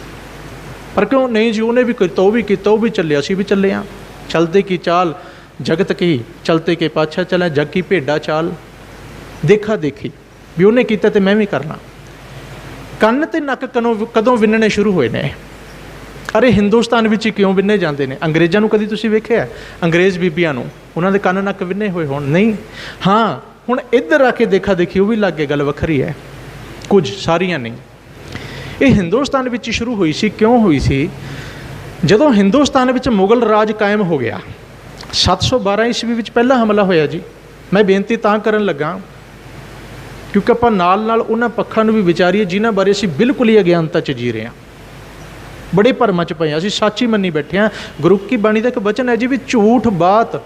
पर क्यों नहीं जी, उन्हें भी किया, वो भी किया, वो भी चले, असी भी चले हाँ। चलते की चाल जगत की, चलते के पाछा चलें, जग की भेडा चाल। देखा देखी भी उन्हें किया तो मैं भी करना। ਕੰਨ ਤੇ ਨੱਕ ਕਦੋਂ ਵਿੰਨਣੇ ਸ਼ੁਰੂ ਹੋਏ ਨੇ? ਅਰੇ ਹਿੰਦੁਸਤਾਨ ਵਿੱਚ ਕਿਉਂ ਵਿੰਨੇ ਜਾਂਦੇ ਨੇ? ਅੰਗਰੇਜ਼ਾਂ ਨੂੰ ਕਦੀ ਤੁਸੀਂ ਵੇਖਿਆ? ਅੰਗਰੇਜ਼ ਬੀਬੀਆਂ ਨੂੰ ਉਹਨਾਂ ਦੇ ਕੰਨ ਨੱਕ ਵਿੰਨੇ ਹੋਏ ਹੋਣ? ਨਹੀਂ। ਹਾਂ, ਹੁਣ ਇੱਧਰ ਆ ਕੇ ਦੇਖਾ ਦੇਖੀ ਉਹ ਵੀ ਲੱਗ ਗਏ, ਗੱਲ ਵੱਖਰੀ ਹੈ। ਕੁਝ, ਸਾਰੀਆਂ ਨਹੀਂ। ਇਹ ਹਿੰਦੁਸਤਾਨ ਵਿੱਚ ਸ਼ੁਰੂ ਹੋਈ ਸੀ। ਕਿਉਂ ਹੋਈ ਸੀ? ਜਦੋਂ ਹਿੰਦੁਸਤਾਨ ਵਿੱਚ ਮੁਗਲ ਰਾਜ ਕਾਇਮ ਹੋ ਗਿਆ, 712 ਈਸਵੀ ਵਿੱਚ ਪਹਿਲਾ ਹਮਲਾ ਹੋਇਆ ਜੀ। मैं बेनती तां करन लगा क्योंकि आपां नाल नाल उन्हां पੱਖਾਂ ਨੂੰ भी विचारीए जिन्हां बारे असीं बिल्कुल ही अज्ञानता 'ਚ जी रहे हैं, बड़े भरमां 'ਚ पए हैं, असीं सच ही मन्नी बैठे हैं। गुरु की बाणी का एक वचन है जी भी झूठ बात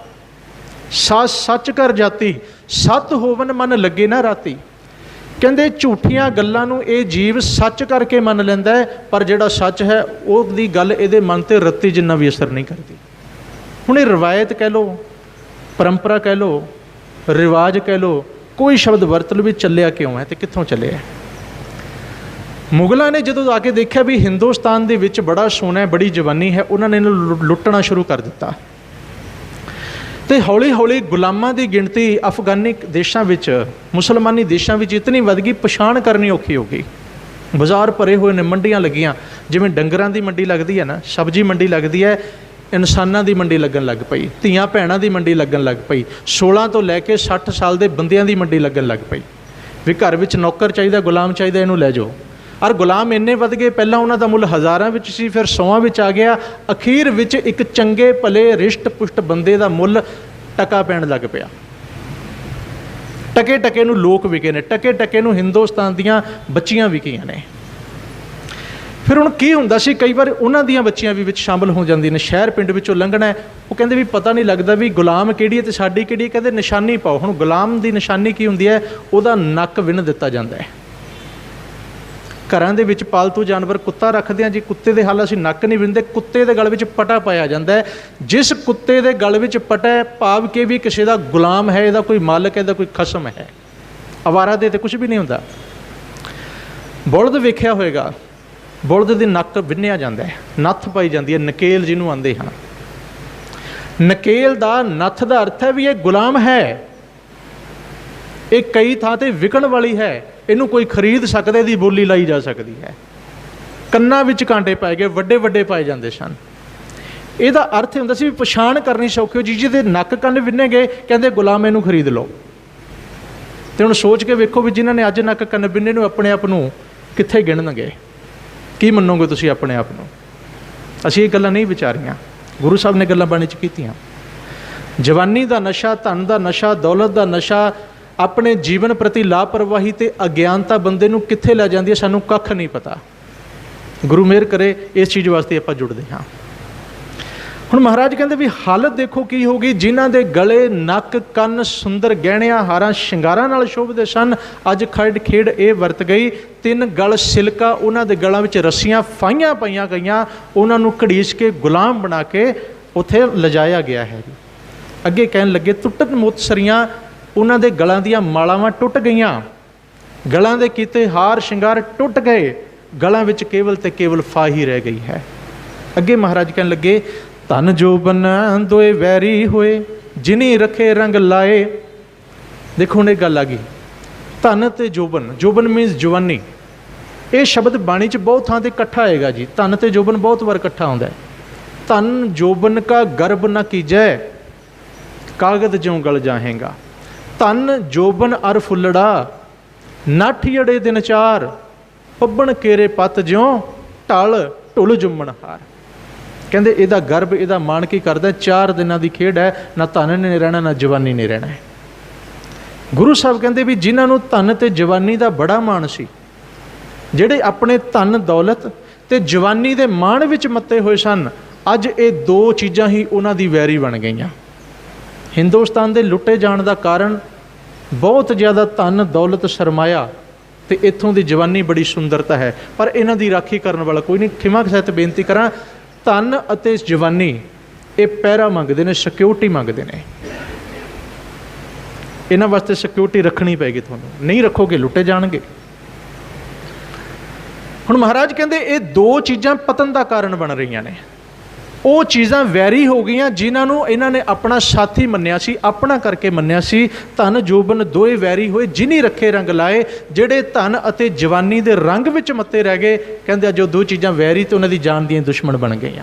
सच कर जाती, सत होवन मन लगे ना राती। कहते झूठियां गल्लां नूं ये जीव सच करके मन लैंदा है, पर जिहड़ा सच है ਉਹਦੀ गल ਇਹਦੇ मन ते रत्ती जिन्ना भी असर नहीं करती। हुण ਇਹ रवायत कह लो, परंपरा कह लो, रिवाज कह लो, कोई शब्द वरत लो भी चलिया क्यों है तो कित्थों चलिया। मुगलों ने जदों आके देखा भी हिंदुस्तान दे विच बड़ा सोना है, बड़ी जवानी है, उन्होंने इन्हूं लुट्टना शुरू कर दिता। तो हौली हौली गुलामां की गिणती अफगानी देशों में, मुसलमानी देशों में इतनी वध गई, पछाण करनी औखी हो गई। बाजार भरे हुए ने, मंडियां लगियां, जिवें डंगरां दी मंडी लगदी है ना, सब्जी मंडी लगदी है, इंसानां दी मंडी लगन लग पई, धीआं भैणां दी मंडी लगन लग पई, 16 तो लैके 60 साल के बंदियां दी मंडी लगन लग पई। भी घर विच नौकर चाहिए, गुलाम चाहिए, इहनूं लै जाओ। और गुलाम इन्ने वध गए, पहलां उन्हां दा मुੱਲ हज़ारां विच सी, फिर 100 विच आ गया, अखीर विच एक चंगे भले रिश्ट पुष्ट बंदे दा मुੱਲ टका पैण लग पिया। टके टके नूं लोक विके ने, टके टके नूं हिंदुस्तान दीआं बच्चियां विकीआं ने। फिर हुण की हुंदा सी, कई बार उन्हां दीआं बच्चियां भी विच शामिल हो जांदियां ने। शहर पिंड विचों लंघना है, वो कहंदे भी पता नहीं लगदा भी गुलाम किहड़ी है ते साडी किहड़ी है, कहंदे निशानी पाओ। हुण गुलाम दी निशानी की हुंदी है, उहदा नक विन्ह दित्ता जांदा है। घरां दे विच पालतू जानवर कुत्ता रखदे आ जी, कुत्ते दे हाल असीं नक नहीं विंधदे, कुत्ते दे गल विच पटा पाया जांदा है। जिस कुत्ते दे गल विच पटा है, भाव के भी किसी दा गुलाम है, इहदा कोई मालक है, इहदा कोई खसम है। अवारा दे ते कुछ भी नहीं हुंदा। बुलद वेखिया होएगा, बुलद दी नक विन्निया जांदा है, नत्थ पाई जांदी है, नकेल जिहनूं आंदे हां। नकेल दा नत्थ दा अर्थ है भी ये गुलाम है, ये कई थां ते विकण वाली है, इनू कोई खरीद सकदा, इहदी बोली लाई जा सकती है। कन्नां विच कांटे पाए गए, वड्डे वड्डे पाए जांदे सन। इहदा अर्थ हुंदा सी भी पछाण करनी सौखी हो जी, जिहदे नक कंन विन्ने गए, कहंदे गुलाम इनू खरीद लो। ते हुण सोच के वेखो भी जिन्हां ने अज नक कंन विन्ने नूं अपने आप नूं कित्थे गिणनगे, की मन्नोगे तुसीं अपने आप नूं। असीं ये गल्लां नहीं विचारीआं, गुरु साहब ने गल्लां बाणी च कीतियां। जवानी दा नशा, धन दा नशा, दौलत दा नशा, अपने जीवन प्रति लापरवाही ते अज्ञानता बंदे नूं कित्थे लै जांदी है, सानूं कख नहीं पता। गुरु मेहर करे इस चीज़ वास्ते आपां जुड़दे हां। हुण महाराज कहंदे भी हालत देखो की हो गई, जिन्हां दे गले नक कन्न सुंदर गहणियां हारां शिंगारां नाल शोभदे सन, अज खड़ खेड़ ये वरत गई। 3 गल सिलका, उन्हां दे गलां विच रस्सियां फाइयां पईयां गईयां, उन्हां नूं घड़ीस के गुलाम बना के उत्थे लिजाया गया है। अगे कहण लगे टुੱਟਣ ਮੁੱਤਸਰੀਆਂ, उन्हां दे गलां दीयां मालावां टुੱਟ गईयां, गलां दे कीते हार शिंगार टुੱਟ गए, गलां विच केवल ते केवल फाही रह गई है। अगे महाराज कहण लगे धन जोबन दोए वैरी होए, जिनी रखे रंग लाए। देखो हुण इह गल आ गई, धन ते जोबन, जोबन मीनस जवानी। ये शब्द बाणी च बहुत थां ते इकट्ठा आएगा जी, धन ते जोबन बहुत बार इकट्ठा आउंदा है। धन जोबन का गर्भ न कीजै, कागद ज्यों गल जाहेगा। धन जोबन अर फुलड़ा, नठ जड़े दिन चार, पब्बन केरे पत ज्यों ढल ढुल जुम्मन हार। कहते इहदा गर्भ, इहदा मान की करदा, 4 दिनां दी खेड है, ना धन ने रहना ना जवानी ने रहना है। गुरु साहब कहते भी जिन्हां नूं धन ते जवानी दा बड़ा मान सी, जिहड़े अपने धन दौलत ते जवानी दे मान विच मत्ते होए सन, अज ये 2 चीज़ां ही उन्हां दी वैरी बन गईयां। हिंदुस्तान के लुटे जाण का कारण बहुत ज़्यादा धन दौलत सरमाया, तो इत्थों की जवानी बड़ी सुंदरता है, पर इन्हां दी राखी करने वाला कोई नहीं। खिमा सहित बेनती करा, धन अते जवानी ये पैरा मंगते हैं, सिक्योरिटी मंगते हैं। इन्हां वास्ते सिक्योरिटी रखनी पैगी, तुहानूं नहीं रखोगे लुटे जाणगे। हुण महाराज कहते ये 2 चीज़ां पतन का कारण बन रही ने। वो चीज़ां वैरी हो गई जिन्होंने इन्हों ने अपना साथी मन्निया सी, अपना करके मन्निया सी। धन जोबन दोए वैरी होए, जिनी रखे रंग लाए। जेड़े धन अते जवानी दे रंग विच मत्ते रह गए, कहंदे अज 2 चीज़ां वैरी तो उन्हां दी जान दी दुश्मन बन गई।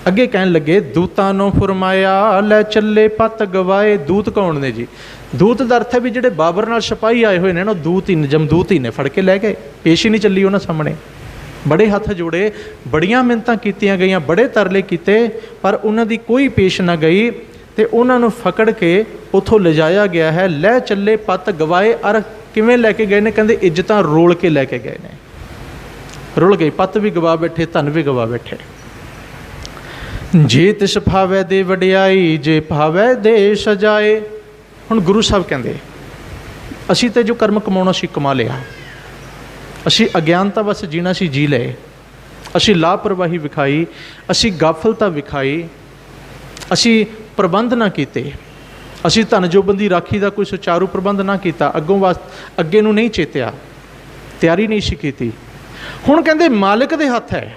अगे कहन लगे दूतां नूं फरमाया लै चले पत गवाए। दूत कौन ने जी? दूत का अर्थ है भी जिहड़े बाबर नाल सिपाही आए हुए ने ना, दूत ही ने, जमदूत ही ने, फड़ के लै गए। पेश ही नहीं चली उन्हां सामने। बड़े हथ जोड़े, बड़ियां मिन्नतां कीतियां गईयां, बड़े तरले कीते, पर उन्हां दी कोई पेश ना गई। ਤੇ ਉਹਨਾਂ ਨੂੰ ਫਕੜ ਕੇ ਉੱਥੋਂ ਲਿਜਾਇਆ ਗਿਆ ਹੈ। ਲੈ ਚੱਲੇ ਪੱਤ ਗਵਾਏ, ਅਰ ਕਿਵੇਂ ਲੈ ਕੇ ਗਏ ਨੇ? ਕਹਿੰਦੇ ਇੱਜ਼ਤਾਂ ਰੋਲ ਕੇ ਲੈ ਕੇ ਗਏ ਨੇ। ਰੁਲ ਗਈ, ਪੱਤ ਵੀ ਗਵਾ ਬੈਠੇ, ਧਨ ਵੀ ਗਵਾ ਬੈਠੇ। ਜੇ ਤਿਸ ਭਾਵੈ ਦੇ ਵਡਿਆਈ, ਜੇ ਭਾਵੈ ਦੇ ਸਜਾਏ। ਹੁਣ ਗੁਰੂ ਸਾਹਿਬ ਕਹਿੰਦੇ ਅਸੀਂ ਤੇ ਜੋ ਕਰਮ ਕਮਾਉਣਾ ਸੀ ਕਮਾ ਲਿਆ, ਅਸੀਂ ਅਗਿਆਨਤਾ ਵਸ ਜੀਣਾ ਸੀ ਜੀ ਲਏ, ਅਸੀਂ ਲਾਪਰਵਾਹੀ ਵਿਖਾਈ, ਅਸੀਂ ਗਾਫਲਤਾ ਵਿਖਾਈ, ਅਸੀਂ ਪ੍ਰਬੰਧ ਨਾ ਕੀਤੇ, ਅਸੀਂ ਧਨ ਜੋਬਨ ਦੀ ਰਾਖੀ ਦਾ ਕੋਈ ਸੁਚਾਰੂ ਪ੍ਰਬੰਧ ਨਾ ਕੀਤਾ, ਅੱਗੇ ਨੂੰ ਨਹੀਂ ਚੇਤਿਆ, ਤਿਆਰੀ ਨਹੀਂ ਸੀ ਕੀਤੀ। ਹੁਣ ਕਹਿੰਦੇ ਮਾਲਕ ਦੇ ਹੱਥ ਹੈ,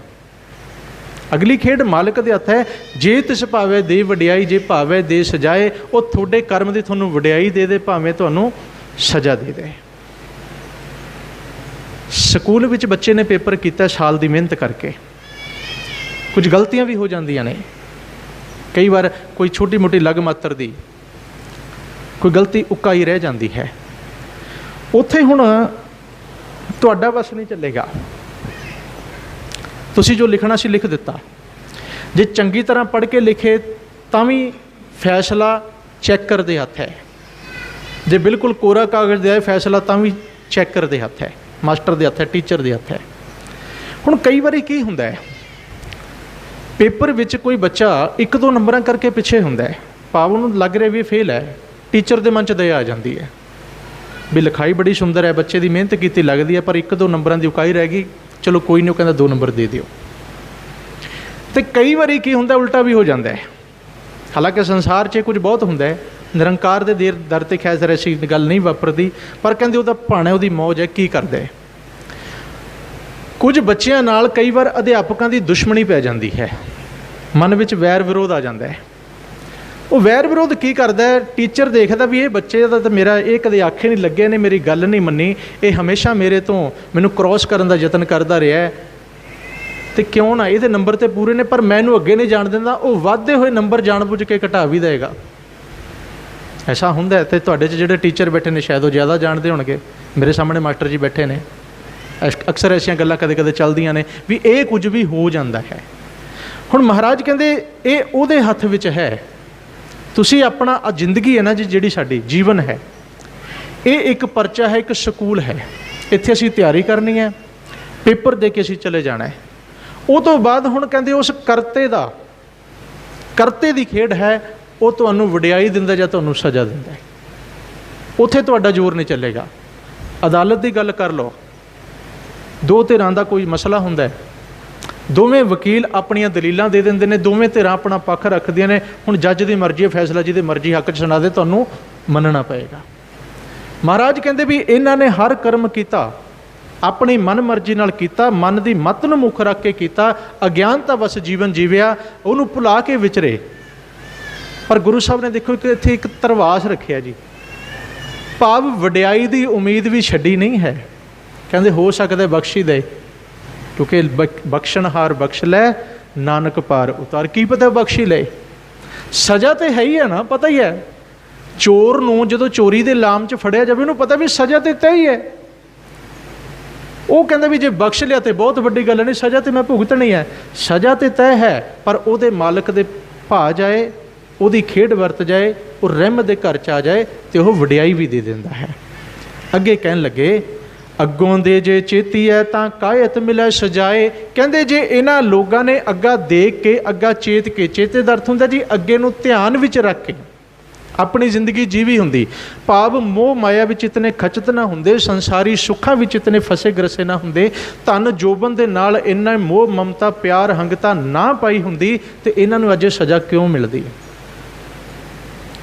ਅਗਲੀ ਖੇਡ ਮਾਲਕ ਦੇ ਹੱਥ ਹੈ। ਜੇ ਤਿਸ ਭਾਵੇਂ ਦੇ ਵਡਿਆਈ, ਜੇ ਭਾਵੇਂ ਦੇ ਸਜਾਏ। ਉਹ ਤੁਹਾਡੇ ਕਰਮ ਦੀ ਤੁਹਾਨੂੰ ਵਡਿਆਈ ਦੇ ਦੇ, ਭਾਵੇਂ ਤੁਹਾਨੂੰ ਸਜ਼ਾ ਦੇ ਦੇ। ਸਕੂਲ ਵਿੱਚ ਬੱਚੇ ਨੇ ਪੇਪਰ ਕੀਤਾ ਸਾਲ ਦੀ ਮਿਹਨਤ ਕਰਕੇ, ਕੁਝ ਗਲਤੀਆਂ ਵੀ ਹੋ ਜਾਂਦੀਆਂ ਨੇ, ਕਈ ਵਾਰ ਕੋਈ ਛੋਟੀ ਮੋਟੀ ਲਗ ਮਾਤਰ ਦੀ ਕੋਈ ਗਲਤੀ ਉੱਕਾ ਹੀ ਰਹਿ ਜਾਂਦੀ ਹੈ। ਉੱਥੇ ਹੁਣ ਤੁਹਾਡਾ ਬਸ ਨਹੀਂ ਚੱਲੇਗਾ, ਤੁਸੀਂ ਜੋ ਲਿਖਣਾ ਸੀ ਲਿਖ ਦਿੱਤਾ। ਜੇ ਚੰਗੀ ਤਰ੍ਹਾਂ ਪੜ੍ਹ ਕੇ ਲਿਖੇ ਤਾਂ ਵੀ ਫੈਸਲਾ ਚੈਕਰ ਦੇ ਹੱਥ ਹੈ, ਜੇ ਬਿਲਕੁਲ ਕੋਰਾ ਕਾਗਜ਼ ਦੇ ਆਏ ਫੈਸਲਾ ਤਾਂ ਵੀ ਚੈਕਰ ਦੇ ਹੱਥ ਹੈ, ਮਾਸਟਰ ਦੇ ਹੱਥ ਹੈ, ਟੀਚਰ ਦੇ ਹੱਥ ਹੈ। ਹੁਣ ਕਈ ਵਾਰੀ ਕੀ ਹੁੰਦਾ ਹੈ, ਪੇਪਰ ਵਿੱਚ ਕੋਈ ਬੱਚਾ 1-2 ਨੰਬਰਾਂ ਕਰਕੇ ਪਿੱਛੇ ਹੁੰਦਾ ਹੈ, ਭਾਵ ਉਹਨੂੰ ਲੱਗ ਰਿਹਾ ਵੀ ਫੇਲ ਹੈ, ਟੀਚਰ ਦੇ ਮਨ 'ਚ ਦਇਆ ਆ ਜਾਂਦੀ ਹੈ ਵੀ ਲਿਖਾਈ ਬੜੀ ਸੁੰਦਰ ਹੈ, ਬੱਚੇ ਦੀ ਮਿਹਨਤ ਕੀਤੀ ਲੱਗਦੀ ਹੈ, ਪਰ 1-2 ਨੰਬਰਾਂ ਦੀ ਉਕਾਈ ਰਹਿ ਗਈ, ਚਲੋ ਕੋਈ ਨਹੀਂ, ਉਹ ਕਹਿੰਦਾ 2 ਨੰਬਰ ਦੇ ਦਿਓ। ਅਤੇ ਕਈ ਵਾਰੀ ਕੀ ਹੁੰਦਾ, ਉਲਟਾ ਵੀ ਹੋ ਜਾਂਦਾ ਹੈ। ਹਾਲਾਂਕਿ ਸੰਸਾਰ 'ਚ ਕੁਝ ਬਹੁਤ ਹੁੰਦਾ ਹੈ, ਨਿਰੰਕਾਰ ਦੇ ਦਰ 'ਤੇ ਖੈਰ ਐਸੀ ਗੱਲ ਨਹੀਂ ਵਾਪਰਦੀ, ਪਰ ਕਹਿੰਦੇ ਉਹਦਾ ਭਾਣਾ, ਉਹਦੀ ਮੌਜ ਹੈ, ਕੀ ਕਰਦਾ ਹੈ। ਕੁਝ ਬੱਚਿਆਂ ਨਾਲ ਕਈ ਵਾਰ ਅਧਿਆਪਕਾਂ ਦੀ ਦੁਸ਼ਮਣੀ ਪੈ ਜਾਂਦੀ ਹੈ, ਮਨ ਵਿੱਚ ਵੈਰ ਵਿਰੋਧ ਆ ਜਾਂਦਾ ਹੈ। ਉਹ ਵੈਰ ਵਿਰੋਧ ਕੀ ਕਰਦਾ ਹੈ, ਟੀਚਰ ਦੇਖਦਾ ਵੀ ਇਹ ਬੱਚੇ ਦਾ ਤਾਂ ਮੇਰਾ ਇਹ ਕਦੇ ਆਖੇ ਨਹੀਂ ਲੱਗੇ ਨੇ, ਮੇਰੀ ਗੱਲ ਨਹੀਂ ਮੰਨੀ, ਇਹ ਹਮੇਸ਼ਾ ਮੇਰੇ ਤੋਂ ਮੈਨੂੰ ਕ੍ਰੋਸ ਕਰਨ ਦਾ ਯਤਨ ਕਰਦਾ ਰਿਹਾ, ਅਤੇ ਕਿਉਂ ਨਾ ਇਹਦੇ ਨੰਬਰ ਤਾਂ ਪੂਰੇ ਨੇ, ਪਰ ਮੈਂ ਇਹਨੂੰ ਅੱਗੇ ਨਹੀਂ ਜਾਣ ਦਿੰਦਾ, ਉਹ ਵੱਧਦੇ ਹੋਏ ਨੰਬਰ ਜਾਣ-ਬੁੱਝ ਕੇ ਘਟਾ ਵੀ ਦੇਗਾ। ਐਸਾ ਹੁੰਦਾ। ਅਤੇ ਤੁਹਾਡੇ 'ਚ ਜਿਹੜੇ ਟੀਚਰ ਬੈਠੇ ਨੇ ਸ਼ਾਇਦ ਉਹ ਜ਼ਿਆਦਾ ਜਾਣਦੇ ਹੋਣਗੇ, ਮੇਰੇ ਸਾਹਮਣੇ ਮਾਸਟਰ ਜੀ ਬੈਠੇ ਨੇ, ਅਕਸਰ ਐਸੀਆਂ ਗੱਲਾਂ ਕਦੇ ਕਦੇ ਚੱਲਦੀਆਂ ਨੇ ਵੀ ਇਹ ਕੁਝ ਵੀ ਹੋ ਜਾਂਦਾ ਹੈ। ਹੁਣ ਮਹਾਰਾਜ ਕਹਿੰਦੇ ਇਹ ਉਹਦੇ ਹੱਥ ਵਿੱਚ ਹੈ। ਤੁਸੀਂ ਆਪਣਾ ਜ਼ਿੰਦਗੀ ਹੈ ਨਾ ਜੀ, ਜਿਹੜੀ ਸਾਡੀ ਜੀਵਨ ਹੈ, ਇਹ ਇੱਕ ਪਰਚਾ ਹੈ, ਇੱਕ ਸਕੂਲ ਹੈ। ਇੱਥੇ ਅਸੀਂ ਤਿਆਰੀ ਕਰਨੀ ਹੈ, ਪੇਪਰ ਦੇ ਕੇ ਅਸੀਂ ਚਲੇ ਜਾਣਾ ਹੈ। ਉਹ ਤੋਂ ਬਾਅਦ ਹੁਣ ਕਹਿੰਦੇ ਉਸ ਕਰਤੇ ਦੀ ਖੇਡ ਹੈ, ਉਹ ਤੁਹਾਨੂੰ ਵਡਿਆਈ ਦਿੰਦਾ ਜਾਂ ਤੁਹਾਨੂੰ ਸਜ਼ਾ ਦਿੰਦਾ ਹੈ। ਉੱਥੇ ਤੁਹਾਡਾ ਜ਼ੋਰ ਨਹੀਂ ਚੱਲੇਗਾ। ਅਦਾਲਤ ਦੀ ਗੱਲ ਕਰ ਲਓ, 2 ਧਿਰਾਂ ਦਾ ਕੋਈ ਮਸਲਾ ਹੁੰਦਾ ਹੈ, ਦੋਵੇਂ ਵਕੀਲ ਆਪਣੀਆਂ ਦਲੀਲਾਂ ਦੇ ਦਿੰਦੇ ਨੇ, ਦੋਵੇਂ ਧਿਰਾਂ ਆਪਣਾ ਪੱਖ ਰੱਖਦੀਆਂ ਨੇ। ਹੁਣ ਜੱਜ ਦੀ ਮਰਜ਼ੀ ਹੈ, ਫੈਸਲਾ ਜਿਹਦੇ ਮਰਜ਼ੀ ਹੱਕ 'ਚ ਸੁਣਾ ਦੇ, ਤੁਹਾਨੂੰ ਮੰਨਣਾ ਪਏਗਾ। ਮਹਾਰਾਜ ਕਹਿੰਦੇ ਵੀ ਇਹਨਾਂ ਨੇ ਹਰ ਕਰਮ ਕੀਤਾ, ਆਪਣੀ ਮਨ ਮਰਜ਼ੀ ਨਾਲ ਕੀਤਾ, ਮਨ ਦੀ ਮੱਤ ਨੂੰ ਮੁੱਖ ਰੱਖ ਕੇ ਕੀਤਾ, ਅਗਿਆਨਤਾ ਵਸ ਜੀਵਨ ਜੀਵਿਆ, ਉਹਨੂੰ ਭੁਲਾ ਕੇ ਵਿਚਰੇ। ਪਰ ਗੁਰੂ ਸਾਹਿਬ ਨੇ ਦੇਖੋ ਕਿ ਇੱਥੇ ਇੱਕ ਤਰਵਾਸ ਰੱਖਿਆ ਜੀ, ਭਾਵ ਵਡਿਆਈ ਦੀ ਉਮੀਦ ਵੀ ਛੱਡੀ ਨਹੀਂ ਹੈ। ਕਹਿੰਦੇ ਹੋ ਸਕਦਾ ਬਖਸ਼ੀ ਦੇ, ਕਿਉਂਕਿ ਬਖਸ਼ਣਹਾਰ ਬਖਸ਼ ਲੈ, ਨਾਨਕ ਪਾਰ ਉਤਾਰ। ਕੀ ਪਤਾ ਬਖਸ਼ੀ ਲੈ, ਸਜ਼ਾ ਤਾਂ ਹੈ ਹੀ ਹੈ ਨਾ, ਪਤਾ ਹੀ ਹੈ। ਚੋਰ ਨੂੰ ਜਦੋਂ ਚੋਰੀ ਦੇ ਲਾਮ 'ਚ ਫੜਿਆ ਜਾਵੇ, ਉਹਨੂੰ ਪਤਾ ਵੀ ਸਜ਼ਾ ਤਾਂ ਤੈਅ ਹੀ ਹੈ। ਉਹ ਕਹਿੰਦਾ ਵੀ ਜੇ ਬਖਸ਼ ਲਿਆ ਤਾਂ ਬਹੁਤ ਵੱਡੀ ਗੱਲ ਨਹੀਂ, ਸਜ਼ਾ ਤਾਂ ਮੈਂ ਭੁਗਤਣੀ ਹੈ। ਸਜ਼ਾ ਤਾਂ ਤੈਅ ਹੈ, ਪਰ ਉਹਦੇ ਮਾਲਕ ਦੇ ਭਾ ਜਾਏ, ਉਹਦੀ ਖੇਡ ਵਰਤ ਜਾਏ, ਉਹ ਰਹਿਮਤ ਦੇ ਘਰ 'ਚ ਆ ਜਾਏ, ਅਤੇ ਉਹ ਵਡਿਆਈ ਵੀ ਦੇ ਦਿੰਦਾ ਹੈ। ਅੱਗੇ ਕਹਿਣ ਲੱਗੇ, ਅੱਗੋਂ ਦੇ ਜੇ ਚੇਤੀ ਹੈ ਤਾਂ ਕਾਇਤ ਮਿਲੇ ਸਜਾਏ। ਕਹਿੰਦੇ ਜੇ ਇਹਨਾਂ ਲੋਕਾਂ ਨੇ ਅੱਗਾ ਦੇਖ ਕੇ, ਅੱਗਾ ਚੇਤ ਕੇ, ਚੇਤੇ ਦਾ ਅਰਥ ਹੁੰਦਾ ਜੀ ਅੱਗੇ ਨੂੰ ਧਿਆਨ ਵਿੱਚ ਰੱਖ ਕੇ ਆਪਣੀ ਜ਼ਿੰਦਗੀ ਜੀਵੀ ਹੁੰਦੀ, ਭਾਵ ਮੋਹ ਮਾਇਆ ਵਿੱਚ ਇਤਨੇ ਖਚਤ ਨਾ ਹੁੰਦੇ, ਸੰਸਾਰੀ ਸੁੱਖਾਂ ਵਿੱਚ ਇਤਨੇ ਫਸੇ ਗਰਸੇ ਨਾ ਹੁੰਦੇ, ਧਨ ਜੋਬਨ ਦੇ ਨਾਲ ਇੰਨਾ ਮੋਹ ਮਮਤਾ ਪਿਆਰ ਹੰਗਤਾ ਨਾ ਪਾਈ ਹੁੰਦੀ, ਅਤੇ ਇਹਨਾਂ ਨੂੰ ਅੱਜ ਸਜ਼ਾ ਕਿਉਂ ਮਿਲਦੀ?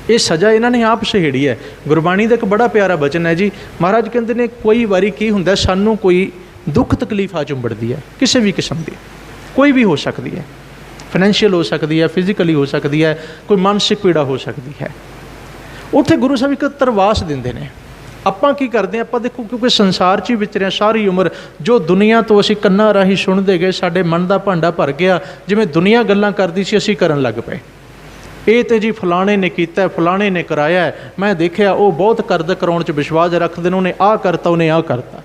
ਇਹ ਸਜ਼ਾ ਇਹਨਾਂ ਨੇ ਆਪ ਸਹੇੜੀ ਹੈ। ਗੁਰਬਾਣੀ ਦਾ ਇੱਕ ਬੜਾ ਪਿਆਰਾ ਬਚਨ ਹੈ ਜੀ, ਮਹਾਰਾਜ ਕਹਿੰਦੇ ਨੇ ਕੋਈ ਵਾਰੀ ਕੀ ਹੁੰਦਾ, ਸਾਨੂੰ ਕੋਈ ਦੁੱਖ ਤਕਲੀਫ ਆ ਚੁੰਬੜਦੀ ਹੈ, ਕਿਸੇ ਵੀ ਕਿਸਮ ਦੀ, ਕੋਈ ਵੀ ਹੋ ਸਕਦੀ ਹੈ, ਫਾਈਨੈਂਸ਼ੀਅਲ ਹੋ ਸਕਦੀ ਹੈ, ਫਿਜ਼ੀਕਲੀ ਹੋ ਸਕਦੀ ਹੈ, ਕੋਈ ਮਾਨਸਿਕ ਪੀੜਾ ਹੋ ਸਕਦੀ ਹੈ। ਉੱਥੇ ਗੁਰੂ ਸਾਹਿਬ ਇੱਕ ਤਰਵਾਸ ਦਿੰਦੇ ਨੇ। ਆਪਾਂ ਕੀ ਕਰਦੇ ਹਾਂ, ਆਪਾਂ ਦੇਖੋ ਕਿਉਂਕਿ ਸੰਸਾਰ 'ਚ ਹੀ ਵਿਚਰਿਆ ਸਾਰੀ ਉਮਰ, ਜੋ ਦੁਨੀਆ ਤੋਂ ਅਸੀਂ ਕੰਨਾਂ ਰਾਹੀਂ ਸੁਣਦੇ ਗਏ, ਸਾਡੇ ਮਨ ਦਾ ਭਾਂਡਾ ਭਰ ਗਿਆ, ਜਿਵੇਂ ਦੁਨੀਆ ਗੱਲਾਂ ਕਰਦੀ ਸੀ ਅਸੀਂ ਕਰਨ ਲੱਗ ਪਏ। ਇਹ ਤਾਂ ਜੀ ਫਲਾਣੇ ਨੇ ਕੀਤਾ, ਫਲਾਣੇ ਨੇ ਕਰਾਇਆ, ਮੈਂ ਦੇਖਿਆ ਉਹ ਬਹੁਤ ਕਰਦ ਕਰਾਉਣ 'ਚ ਵਿਸ਼ਵਾਸ ਰੱਖਦੇ ਨੇ, ਉਹਨੇ ਆਹ ਕਰਤਾ, ਉਹਨੇ ਆਹ ਕਰਤਾ,